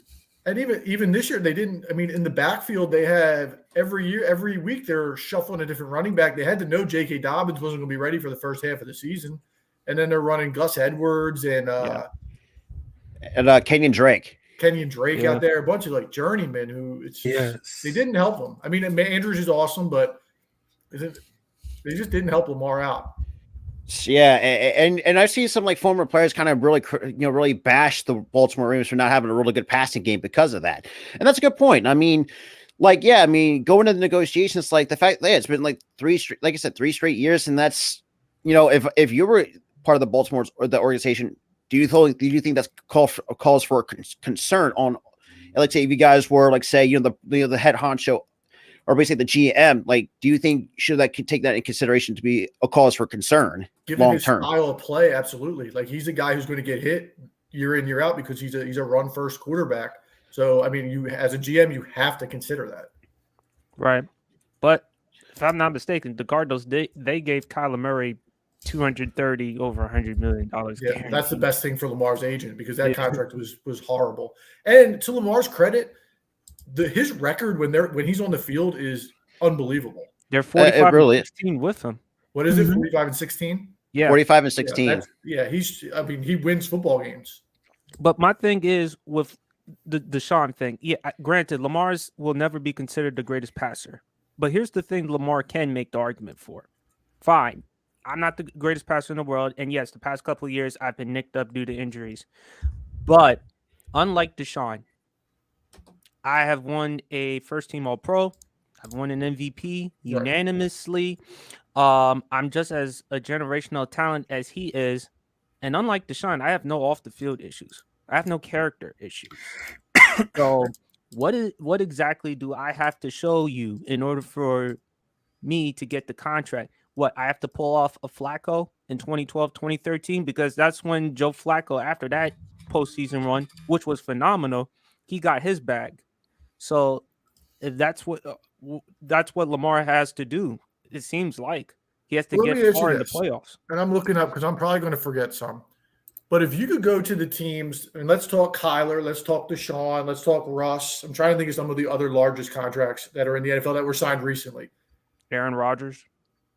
And even this year, they didn't. I mean, in the backfield, they have every week they're shuffling a different running back. They had to know J.K. Dobbins wasn't going to be ready for the first half of the season, and then they're running Gus Edwards and Kenyon Drake. Out there, a bunch of like journeymen who they didn't help him. I mean, Andrews is awesome, but they just didn't help Lamar out. Yeah, and I've seen some like former players kind of really bash the Baltimore Ravens for not having a really good passing game because of that, and that's a good point. I mean, going into the negotiations, like the fact that it's been like three straight years, and that's if you were part of the Baltimore's or the organization, do you think that's calls for concern on, let's say if you guys were like say the head honcho or basically the GM, like, do you think should take that in consideration to be a cause for concern long term? Style of play, absolutely. Like he's a guy who's going to get hit year in year out because he's a run first quarterback. So I mean, you as a GM, you have to consider that. Right, but if I'm not mistaken, the Cardinals they gave Kyler Murray $230 over $100 million. Yeah, that's the best thing for Lamar's agent because that contract was horrible. And to Lamar's credit, his record when he's on the field is unbelievable. They're 45 and 16 with him. What is it? 45 and 16? Yeah, 45 and 16. He wins football games. But my thing is with the Deshaun thing. Yeah, granted, Lamar's will never be considered the greatest passer. But here's the thing: Lamar can make the argument for. Fine, I'm not the greatest passer in the world, and yes, the past couple of years I've been nicked up due to injuries. But unlike Deshaun, I have won a first-team All-Pro. I've won an MVP unanimously. I'm just as a generational talent as he is. And unlike Deshaun, I have no off-the-field issues. I have no character issues. So what exactly do I have to show you in order for me to get the contract? What, I have to pull off a Flacco in 2012, 2013? Because that's when Joe Flacco, after that postseason run, which was phenomenal, he got his bag. So if that's what Lamar has to do, it seems like he has to get far in the playoffs. And I'm looking up because I'm probably going to forget some. But if you could go to the teams, and let's talk Kyler, let's talk Deshaun, let's talk Russ. I'm trying to think of some of the other largest contracts that are in the NFL that were signed recently. Aaron Rodgers.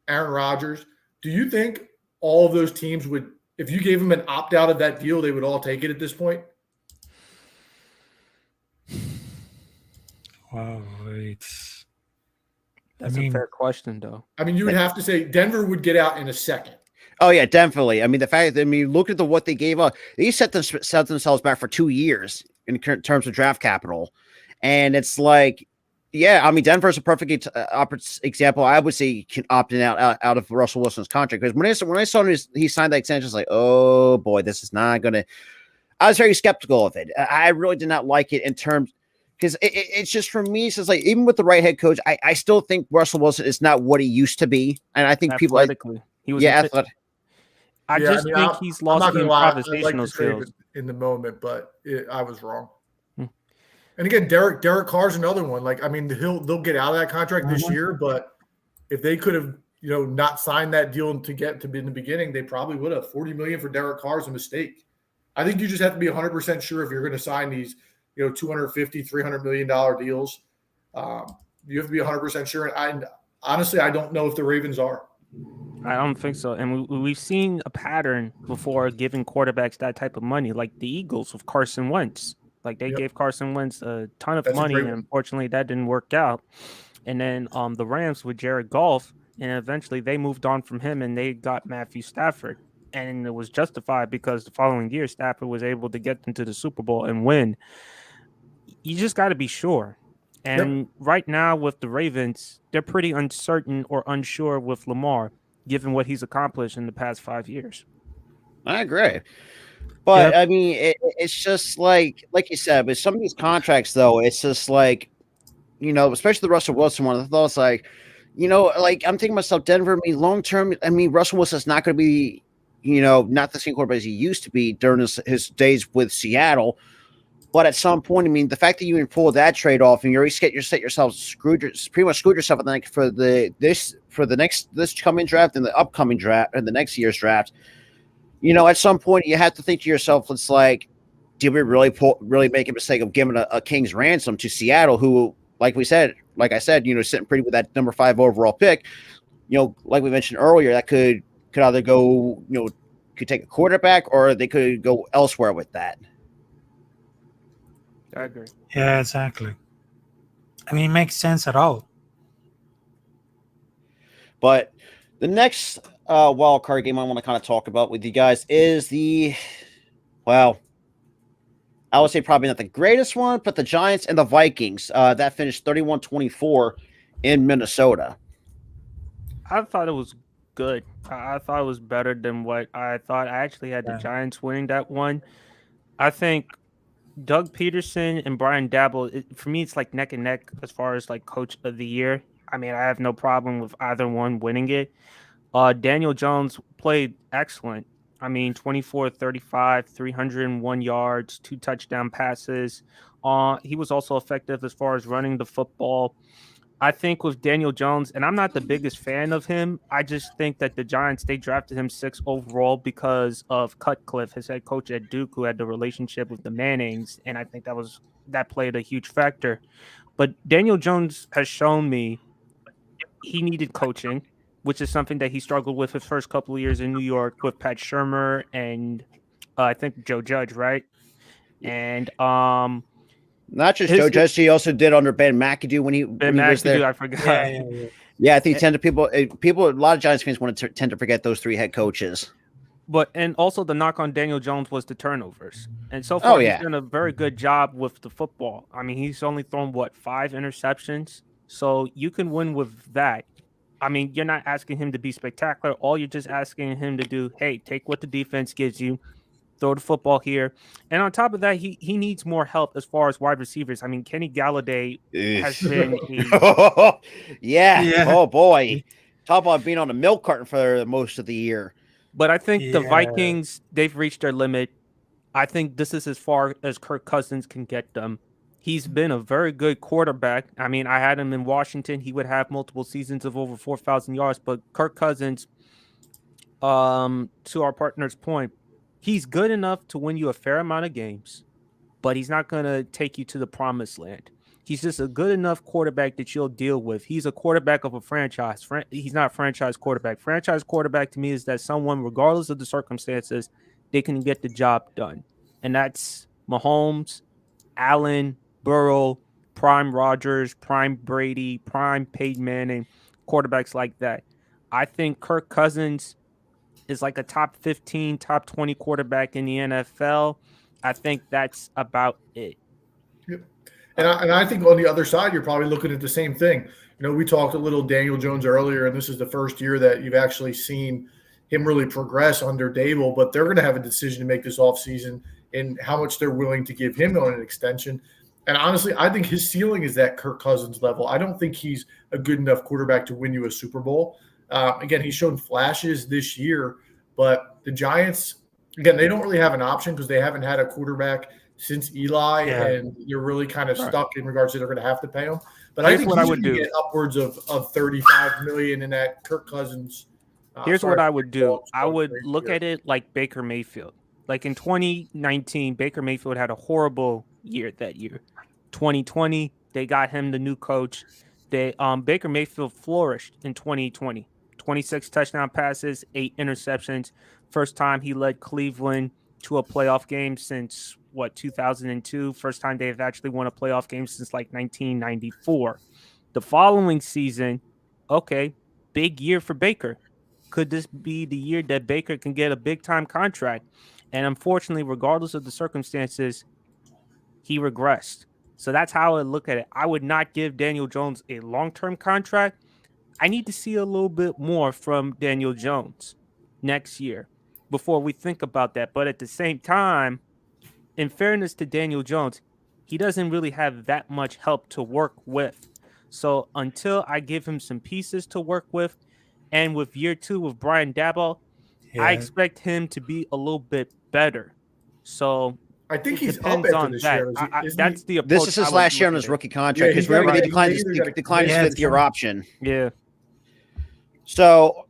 Do you think all of those teams would, if you gave them an opt-out of that deal, they would all take it at this point? Wow, That's a fair question, though. I mean, you would have to say Denver would get out in a second. Oh yeah, definitely. I mean, the fact that look at what they gave up. They set themselves back for 2 years in terms of draft capital, and it's like, yeah, I mean, Denver's a perfect example. I would say can opt out of Russell Wilson's contract because when I saw he signed that extension, I was like, oh boy, this is not gonna. I was very skeptical of it. I really did not like it in terms. Because it's just for me, it's just like even with the right head coach, I still think Russell Wilson is not what he used to be, and I think people he was athletic. I think he's lost the improvisational skills in the moment, but I was wrong. And again, Derek Carr's another one. Like, I mean, they'll get out of that contract this year, but if they could have, not signed that deal to get to be in the beginning, they probably would have. $40 million for Derek Carr is a mistake. I think you just have to be 100% sure if you're going to sign these, $250, $300 million deals. You have to be 100% sure. And honestly, I don't know if the Ravens are. I don't think so. And we've seen a pattern before giving quarterbacks that type of money, like the Eagles with Carson Wentz. Like they Yep. gave Carson Wentz a ton of That's a money, great and one. unfortunately that didn't work out. And then the Rams with Jared Goff, and eventually they moved on from him and they got Matthew Stafford. And it was justified because the following year Stafford was able to get them to the Super Bowl and win. You just got to be sure. And right now with the Ravens, they're pretty uncertain or unsure with Lamar, given what he's accomplished in the past 5 years. I agree. But Yep. I mean, it's just like you said, with some of these contracts, though, it's just like, especially the Russell Wilson one. I thought it's like, like I'm thinking to myself, Denver. I mean, long term, I mean, Russell Wilson's not going to be, not the same quarterback as he used to be during his days with Seattle. But at some point, I mean, the fact that you even pull that trade off and you already set yourself pretty much screwed yourself for this coming draft and the upcoming draft and the next year's draft. At some point you have to think to yourself, it's like, did we really make a mistake of giving a king's ransom to Seattle, who, like I said, sitting pretty with that number 5 overall pick, like we mentioned earlier, that could either go, could take a quarterback or they could go elsewhere with that. I agree. Yeah, exactly. I mean, it makes sense at all. But the next wild card game I want to kind of talk about with you guys is I would say probably not the greatest one, but the Giants and the Vikings. That finished 31-24 in Minnesota. I thought it was good. I thought it was better than what I thought. I actually had the Giants winning that one. I think Doug Peterson and Brian Dabble, for me, it's like neck and neck as far as like coach of the year. I mean, I have no problem with either one winning it. Daniel Jones played excellent. I mean, 24-35, 301 yards, 2 touchdown passes. He was also effective as far as running the football. I think with Daniel Jones, and I'm not the biggest fan of him, I just think that the Giants, they drafted him 6th overall because of Cutcliffe, his head coach at Duke, who had the relationship with the Mannings, and I think that played a huge factor. But Daniel Jones has shown me he needed coaching, which is something that he struggled with his first couple of years in New York with Pat Shurmur and I think Joe Judge, right? And not just Joe Judge, he also did under Ben McAdoo when he was there. I forgot. Yeah, I think people, a lot of Giants fans tend to forget those 3 head coaches. And also the knock on Daniel Jones was the turnovers. And so far, he's done a very good job with the football. I mean, he's only thrown, 5 interceptions? So you can win with that. I mean, you're not asking him to be spectacular. All you're just asking him to do, hey, take what the defense gives you, throw the football here. And on top of that, he needs more help as far as wide receivers. I mean, Kenny Galladay has been yeah. Oh, boy. Talk about being on a milk carton for most of the year. But I think the Vikings, they've reached their limit. I think this is as far as Kirk Cousins can get them. He's been a very good quarterback. I mean, I had him in Washington. He would have multiple seasons of over 4,000 yards. But Kirk Cousins, to our partner's point, he's good enough to win you a fair amount of games, but he's not going to take you to the promised land. He's just a good enough quarterback that you'll deal with. He's a quarterback of a franchise. He's not a franchise quarterback. Franchise quarterback to me is that someone, regardless of the circumstances, they can get the job done. And that's Mahomes, Allen, Burrow, prime Rodgers, prime Brady, prime Peyton Manning, quarterbacks like that. I think Kirk Cousins is like a top 15, top 20 quarterback in the NFL. I think that's about it. Yep. And I think on the other side, you're probably looking at the same thing. We talked a little Daniel Jones earlier, and this is the first year that you've actually seen him really progress under Dable, but they're going to have a decision to make this offseason and how much they're willing to give him on an extension. And honestly, I think his ceiling is that Kirk Cousins level. I don't think he's a good enough quarterback to win you a Super Bowl. Again, he's shown flashes this year, but the Giants, again, they don't really have an option because they haven't had a quarterback since Eli, and you're really kind of stuck in regards to they're going to have to pay him. But I think what I would do, get upwards of $35 million in that Kirk Cousins. Here's what I would do. I would look at it like Baker Mayfield. Like in 2019, Baker Mayfield had a horrible year that year. 2020, they got him the new coach. Baker Mayfield flourished in 2020. 26 touchdown passes, 8 interceptions. First time he led Cleveland to a playoff game since 2002. First time they've actually won a playoff game since like 1994. The following season, okay, big year for Baker. Could this be the year that Baker can get a big time contract? And unfortunately, regardless of the circumstances, he regressed. So that's how I look at it. I would not give Daniel Jones a long-term contract. I need to see a little bit more from Daniel Jones next year before we think about that. But at the same time, in fairness to Daniel Jones, he doesn't really have that much help to work with. So until I give him some pieces to work with, and with year 2 with Brian Daboll, I expect him to be a little bit better. So I think he's up depends after on this that. year. That's the approach. This is I his would last year look on at his it. rookie contract because he's gotta remember they get- declined he's declined his gotta- 5th-year option. Yeah. So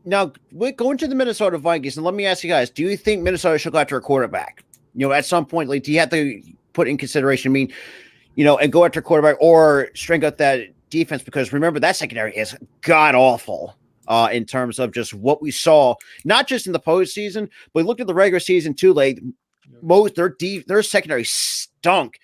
now we're going to the Minnesota Vikings, and let me ask you guys: do you think Minnesota should go after a quarterback? At some point, like, do you have to put in consideration? I mean, and go after a quarterback or strengthen up that defense because remember that secondary is god awful. In terms of just what we saw, not just in the postseason, but look at the regular season too. Like most their secondary stunk.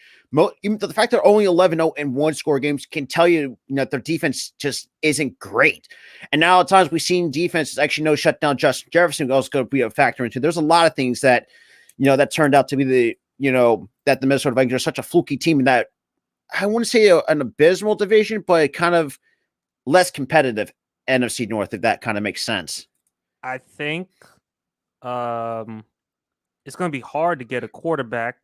Even the fact they're only 11-0 in one-score games can tell you that their defense just isn't great. And now at times we've seen defenses actually shut down Justin Jefferson also going to be a factor into. There's a lot of things that that turned out to be that the Minnesota Vikings are such a fluky team and that I want to say an abysmal division, but kind of less competitive. NFC North, if that kind of makes sense. I think it's going to be hard to get a quarterback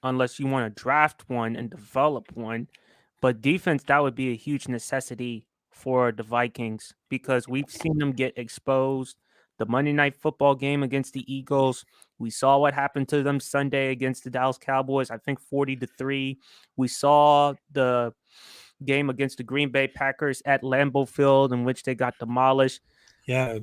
unless you want to draft one and develop one. But defense, that would be a huge necessity for the Vikings because we've seen them get exposed. The Monday Night Football game against the Eagles, we saw what happened to them Sunday against the Dallas Cowboys, I think 40-3. We saw the game against the Green Bay Packers at Lambeau Field in which they got demolished. Yeah.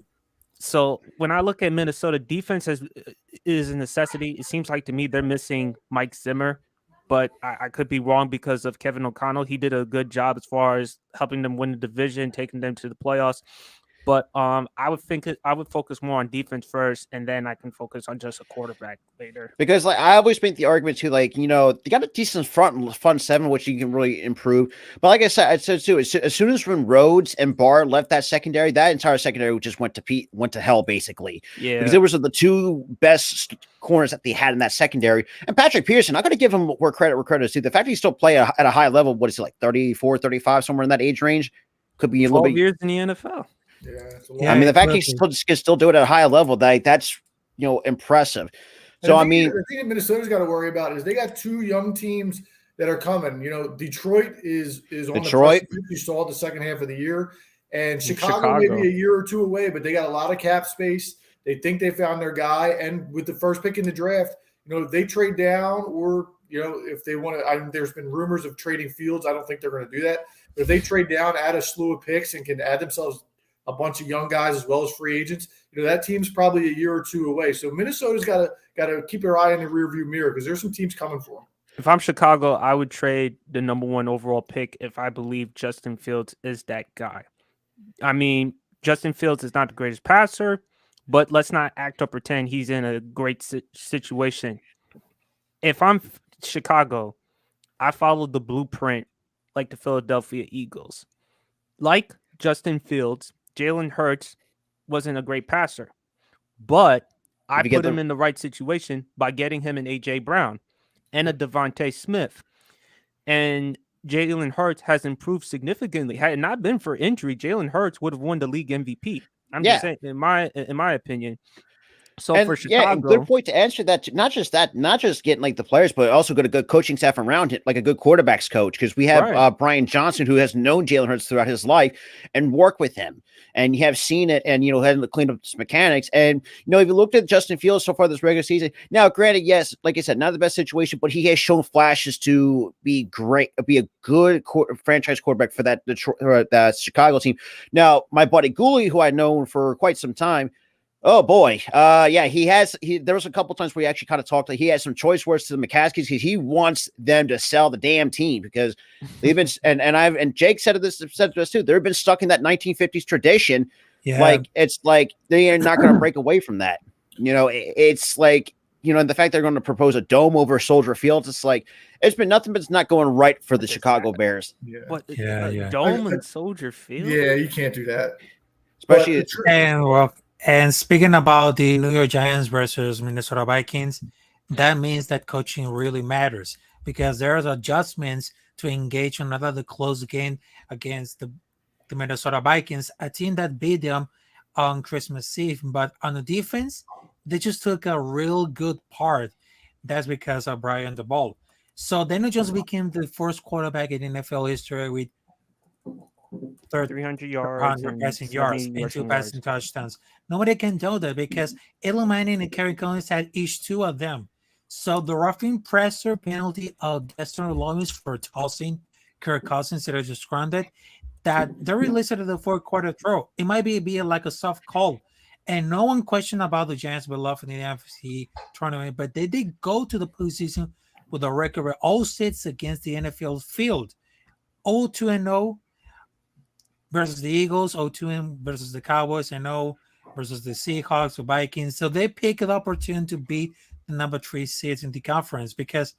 So when I look at Minnesota, defense is a necessity. It seems like to me they're missing Mike Zimmer, but I could be wrong because of Kevin O'Connell. He did a good job as far as helping them win the division, taking them to the playoffs. But I would focus more on defense first, and then I can focus on just a quarterback later. Because I always make the argument too, they got a decent front seven, which you can really improve. But like I said too, as soon as when Rhodes and Barr left that secondary, that entire secondary just went to hell basically. Yeah, because it was the two best corners that they had in that secondary. And Patrick Peterson, I'm going to give him where credit is due. The fact he still play at a high level, what is he like 34, 35, somewhere in that age range, could be a little bit years in the NFL. Yeah, I mean, the fact he can still do it at a high level, that's impressive. So the thing that Minnesota's got to worry about is they got two young teams that are coming. Detroit is on Detroit. The you saw the second half of the year, and Chicago maybe a year or two away, but they got a lot of cap space. They think they found their guy, and with the first pick in the draft, they trade down or if they want to. There's been rumors of trading Fields. I don't think they're going to do that. But if they trade down, add a slew of picks, and can add themselves a bunch of young guys as well as free agents, that team's probably a year or two away. So Minnesota's got to keep their eye in the rearview mirror because there's some teams coming for them. If I'm Chicago, I would trade the #1 overall pick if I believe Justin Fields is that guy. I mean, Justin Fields is not the greatest passer, but let's not act or pretend he's in a great situation. If I'm Chicago, I follow the blueprint like the Philadelphia Eagles. Like Justin Fields, Jalen Hurts wasn't a great passer, but I put him in the right situation by getting him an A.J. Brown and a Devontae Smith. And Jalen Hurts has improved significantly. Had it not been for injury, Jalen Hurts would have won the league MVP. I'm just saying, in my opinion. So for Chicago, good point to answer that. Not just getting the players, but also get a good coaching staff around it, like a good quarterbacks coach. Because we have Brian Johnson, who has known Jalen Hurts throughout his life and worked with him, and you have seen it, and had to clean up his mechanics. And if you looked at Justin Fields so far this regular season, now granted, yes, like I said, not the best situation, but he has shown flashes to be great, be a good franchise quarterback for that Detroit or that Chicago team. Now, my buddy Gooley, who I've known for quite some time. Oh boy. There was a couple times where he actually kind of talked he has some choice words to the McCaskies because he wants them to sell the damn team because they've been and Jake said this too. They've been stuck in that 1950s tradition. Yeah. It's like they are not going to break away from that. It's like and the fact they're going to propose a dome over Soldier Field, it's like it's been nothing but it's not going right for the Chicago Bears. Yeah. But Yeah. Dome and Soldier Field. Yeah, you can't do that. Especially And speaking about the New York Giants versus Minnesota Vikings, that means that coaching really matters because there's adjustments to engage in another close game against the Minnesota Vikings, a team that beat them on Christmas Eve. But on the defense, they just took a real good part. That's because of Brian DeBall. So Daniel Jones became the first quarterback in NFL history with 300 yards and passing yards and 2 passing touchdowns. Nobody can do that because Eli Manning and Kerry Collins had each 2 of them. So the roughing presser penalty of Dexter Lawrence for tossing Kirk Cousins that are just grounded, that they released it to the 4th quarter throw. It might be like a soft call. And no one questioned about the Giants' beloved in the NFC tournament, but they did go to the postseason with a record where all sits against the NFL field. 0-2-0 versus the Eagles, 0-2 versus the Cowboys, and 0 versus the Seahawks or Vikings. So they picked the opportunity to beat the number 3 seeds in the conference because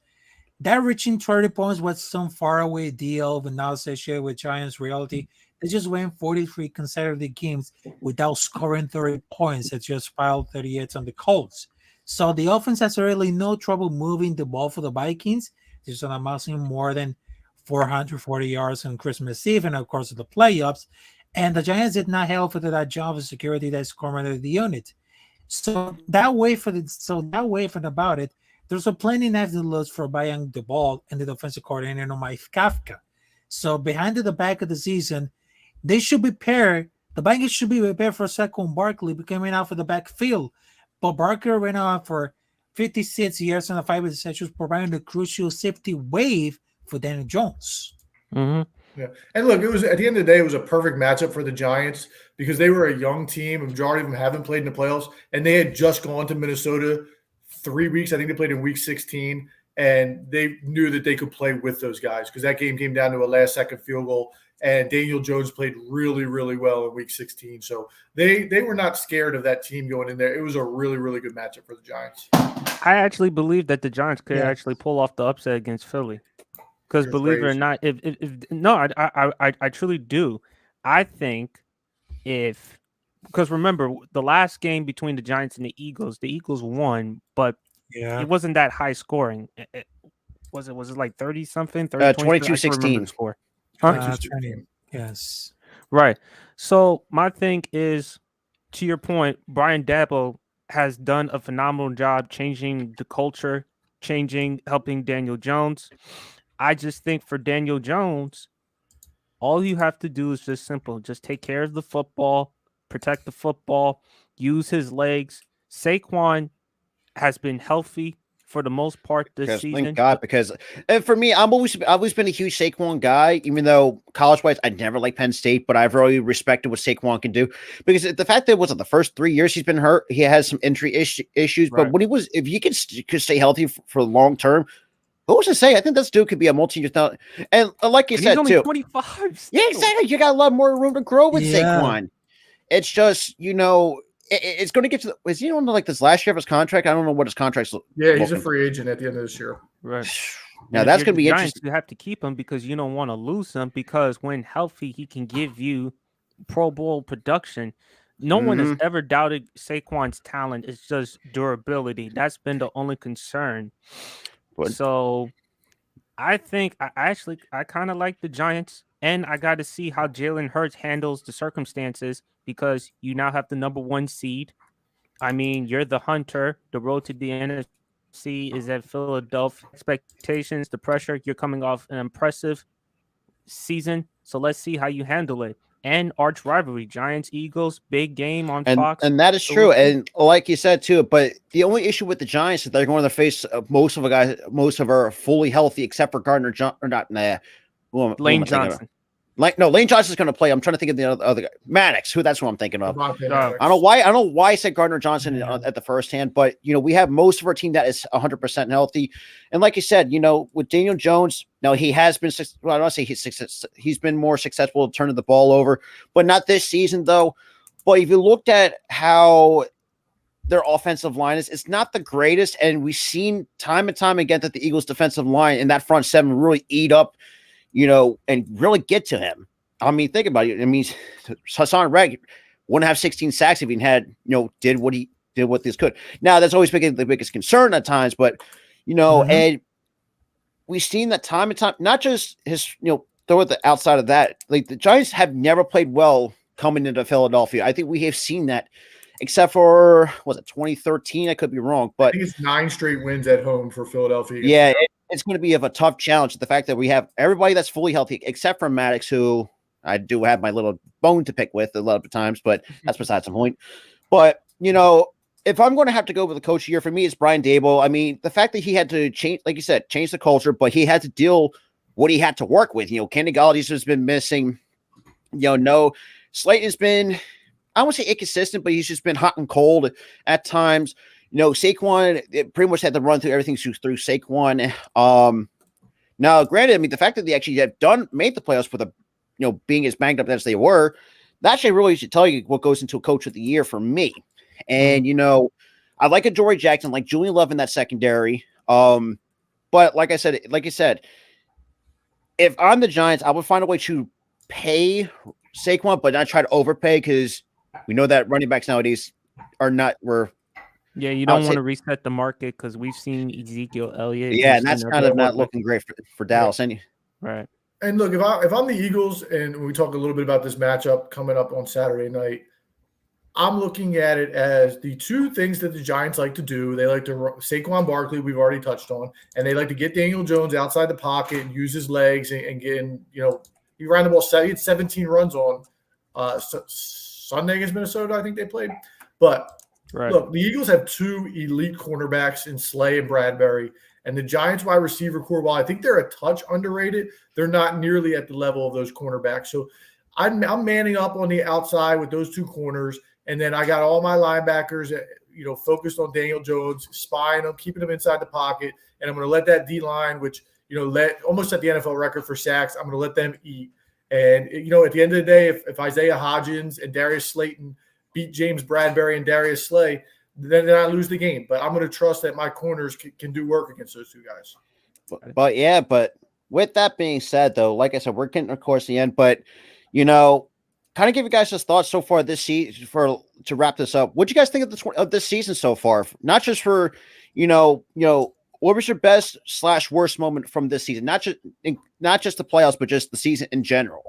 that reaching 30 points was some faraway deal, but now associated with Giants reality. They just went 43 consecutive games without scoring 30 points. They just filed 38 on the Colts. So the offense has really no trouble moving the ball for the Vikings. There's an amassing more than 440 yards on Christmas Eve and, of course, the playoffs. And the Giants did not help with that job of security that's commanded the unit. So that way about it, there's a plenty negatives for Brian DeBall and the defensive coordinator Mike Kafka. So behind the back of the season, they should be prepared. The Vikings should be prepared for Saquon Barkley coming out for the backfield. But Barker ran out for 56 years and 5 interceptions, providing the crucial safety wave for Daniel Jones. Mm-hmm. Yeah, and look, it was at the end of the day, it was a perfect matchup for the Giants because they were a young team. A majority of them haven't played in the playoffs, and they had just gone to Minnesota 3 weeks. I think they played in week 16, and they knew that they could play with those guys because that game came down to a last-second field goal, and Daniel Jones played really, really well in week 16. So they were not scared of that team going in there. It was a really, really good matchup for the Giants. I actually believe that the Giants could actually pull off the upset against Philly. Because believe it or not, I truly do. I think because remember the last game between the Giants and the Eagles won, but it wasn't that high scoring. Was it like 30 something? 22-16 score. Huh? Yes. Right. So my thing is, to your point, Brian Daboll has done a phenomenal job changing the culture, helping Daniel Jones. I just think for Daniel Jones, all you have to do is just simple. Just take care of the football, protect the football, use his legs. Saquon has been healthy for the most part this season. Thank God, because for me, I've always been a huge Saquon guy, even though college-wise, I never liked Penn State, but I've really respected what Saquon can do. Because the fact that it wasn't the first 3 years he's been hurt, he has some injury issues, Right. but when if you could stay healthy for the long term, who was to say? I think this dude could be a multi-year talent. And like you said, he's only too. 25 still. Yeah, exactly. You got a lot more room to grow with Saquon. It's just, it's going to get to the, is he on like this last year of his contract? I don't know what his contract's. Yeah, he's a free agent at the end of this year. Right. Now that's going to be Giants, interesting. you have to keep him because you don't want to lose him because when healthy, he can give you Pro Bowl production. No one has ever doubted Saquon's talent. It's just durability. That's been the only concern. So I think I kind of like the Giants, and I got to see how Jalen Hurts handles the circumstances because you now have the number 1 seed. I mean, you're the hunter. The road to the NFC is at Philadelphia. Expectations, the pressure. You're coming off an impressive season, so let's see how you handle it. And arch rivalry, Giants, Eagles, big game on Fox. And that is true. And like you said, too, but the only issue with the Giants is they're going to face most of our fully healthy, except for Gardner Johnson, Lane Johnson. Lane Johnson's going to play. I'm trying to think of the other guy. Maddox, that's what I'm thinking of. Devontae I Maddox. don't know why I said Gardner Johnson at the first hand, but we have most of our team that is 100% healthy. And like you said, with Daniel Jones, now he has been, well, I don't say he's been more successful at turning the ball over, but not this season though. But if you looked at how their offensive line is. It's not the greatest, and we've seen time and time again that the Eagles' defensive line and that front seven really eat up, and really get to him. I mean, think about it. I mean, Hassan Reddick wouldn't have 16 sacks if he had, did what he did what this could. Now, that's always been the biggest concern at times, but and we've seen that time and time, not just his, throw it outside of that. Like the Giants have never played well coming into Philadelphia. I think we have seen that, except for 2013? I could be wrong, but I think it's 9 straight wins at home for Philadelphia. Yeah, it's going to be of a tough challenge. The fact that we have everybody that's fully healthy, except for Maddox, who I do have my little bone to pick with a lot of times, but that's besides the point. But if I'm going to have to go with the coach of the year, for me, it's Brian Daboll. I mean, the fact that he had to change, like you said, change the culture, but he had to deal what he had to work with. Kenny Galladay's has been missing. No, Slayton has been, I won't say inconsistent, but he's just been hot and cold at times. Saquon pretty much had to run through everything through Saquon. Now, granted, I mean, the fact that they actually have made the playoffs with being as banged up as they were, that actually really should tell you what goes into a coach of the year for me. And, I like a Jory Jackson, like Julian Love in that secondary. But like I said, if I'm the Giants, I would find a way to pay Saquon, but not try to overpay, because we know that running backs nowadays are not Yeah, you don't want to reset the market, because we've seen Ezekiel Elliott. Yeah, and that's kind of not looking great for Dallas. Right. And look, if I'm the Eagles, and we talk a little bit about this matchup coming up on Saturday night, I'm looking at it as the two things that the Giants like to do. They like to run Saquon Barkley, we've already touched on, and they like to get Daniel Jones outside the pocket and use his legs and get in, he ran the ball. He had 17 runs on Sunday against Minnesota, I think they played. But look, the Eagles have 2 elite cornerbacks in Slay and Bradbury, and the Giants wide receiver core, while I think they're a touch underrated, they're not nearly at the level of those cornerbacks. So I'm manning up on the outside with those 2 corners. And then I got all my linebackers, focused on Daniel Jones, spying them, keeping them inside the pocket. And I'm going to let that D-line, which, almost set the NFL record for sacks, I'm going to let them eat. And, at the end of the day, if Isaiah Hodgins and Darius Slayton beat James Bradbury and Darius Slay, then I lose the game. But I'm going to trust that my corners can do work against those 2 guys. But with that being said, though, like I said, we're getting, of course, the end. But, kind of give you guys just thoughts so far this season to wrap this up. What do you guys think of this season so far? Not just for, what was your best / worst moment from this season? Not just the playoffs, but just the season in general.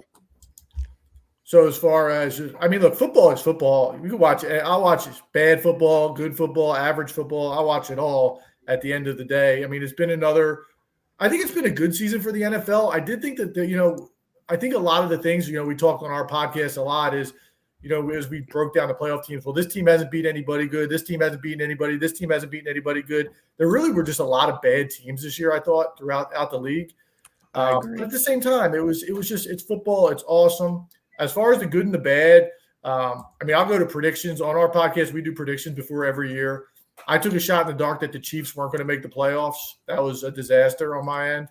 So as far as, look, football is football. You can watch it. I'll watch bad football, good football, average football. I'll watch it all at the end of the day. I think it's been a good season for the NFL. I did think that, I think a lot of the things, we talked on our podcast a lot is, as we broke down the playoff teams, well, this team hasn't beat anybody good. This team hasn't beaten anybody. This team hasn't beaten anybody good. There really were just a lot of bad teams this year, I thought, throughout the league. But at the same time, it's football. It's awesome. As far as the good and the bad, I'll go to predictions. On our podcast, we do predictions before every year. I took a shot in the dark that the Chiefs weren't going to make the playoffs. That was a disaster on my end.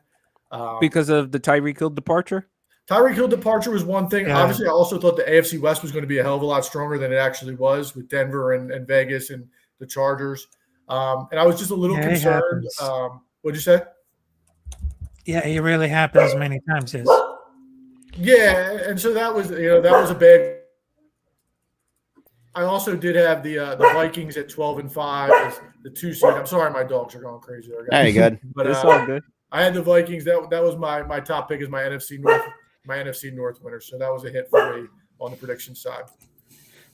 Because of the Tyreek Hill departure? Tyreek Hill departure was one thing. Yeah. Obviously, I also thought the AFC West was going to be a hell of a lot stronger than it actually was with Denver and Vegas and the Chargers. And I was just a little concerned. What'd you say? Yeah, it really happens many times. Yes. Yeah, and so that was a bad. I also did have the Vikings at 12-5 as the 2 seed. I'm sorry, my dogs are going crazy there, guys. Very good. But It's all good. I had the Vikings. That was my top pick as my NFC North winner. So that was a hit for me on the prediction side.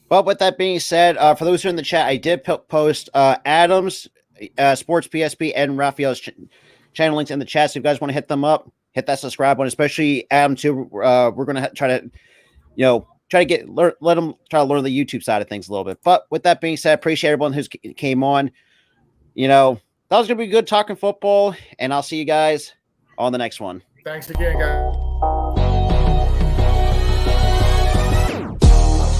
But with that being said, for those who are in the chat, I did post Adam's Sports PSP and Raphael's channel links in the chat. So if you guys want to hit them up, hit that subscribe button, especially Adam too. We're going to try to, let them try to learn the YouTube side of things a little bit. But with that being said, appreciate everyone who came on. That was going to be good talking football, and I'll see you guys on the next one. Thanks again, guys.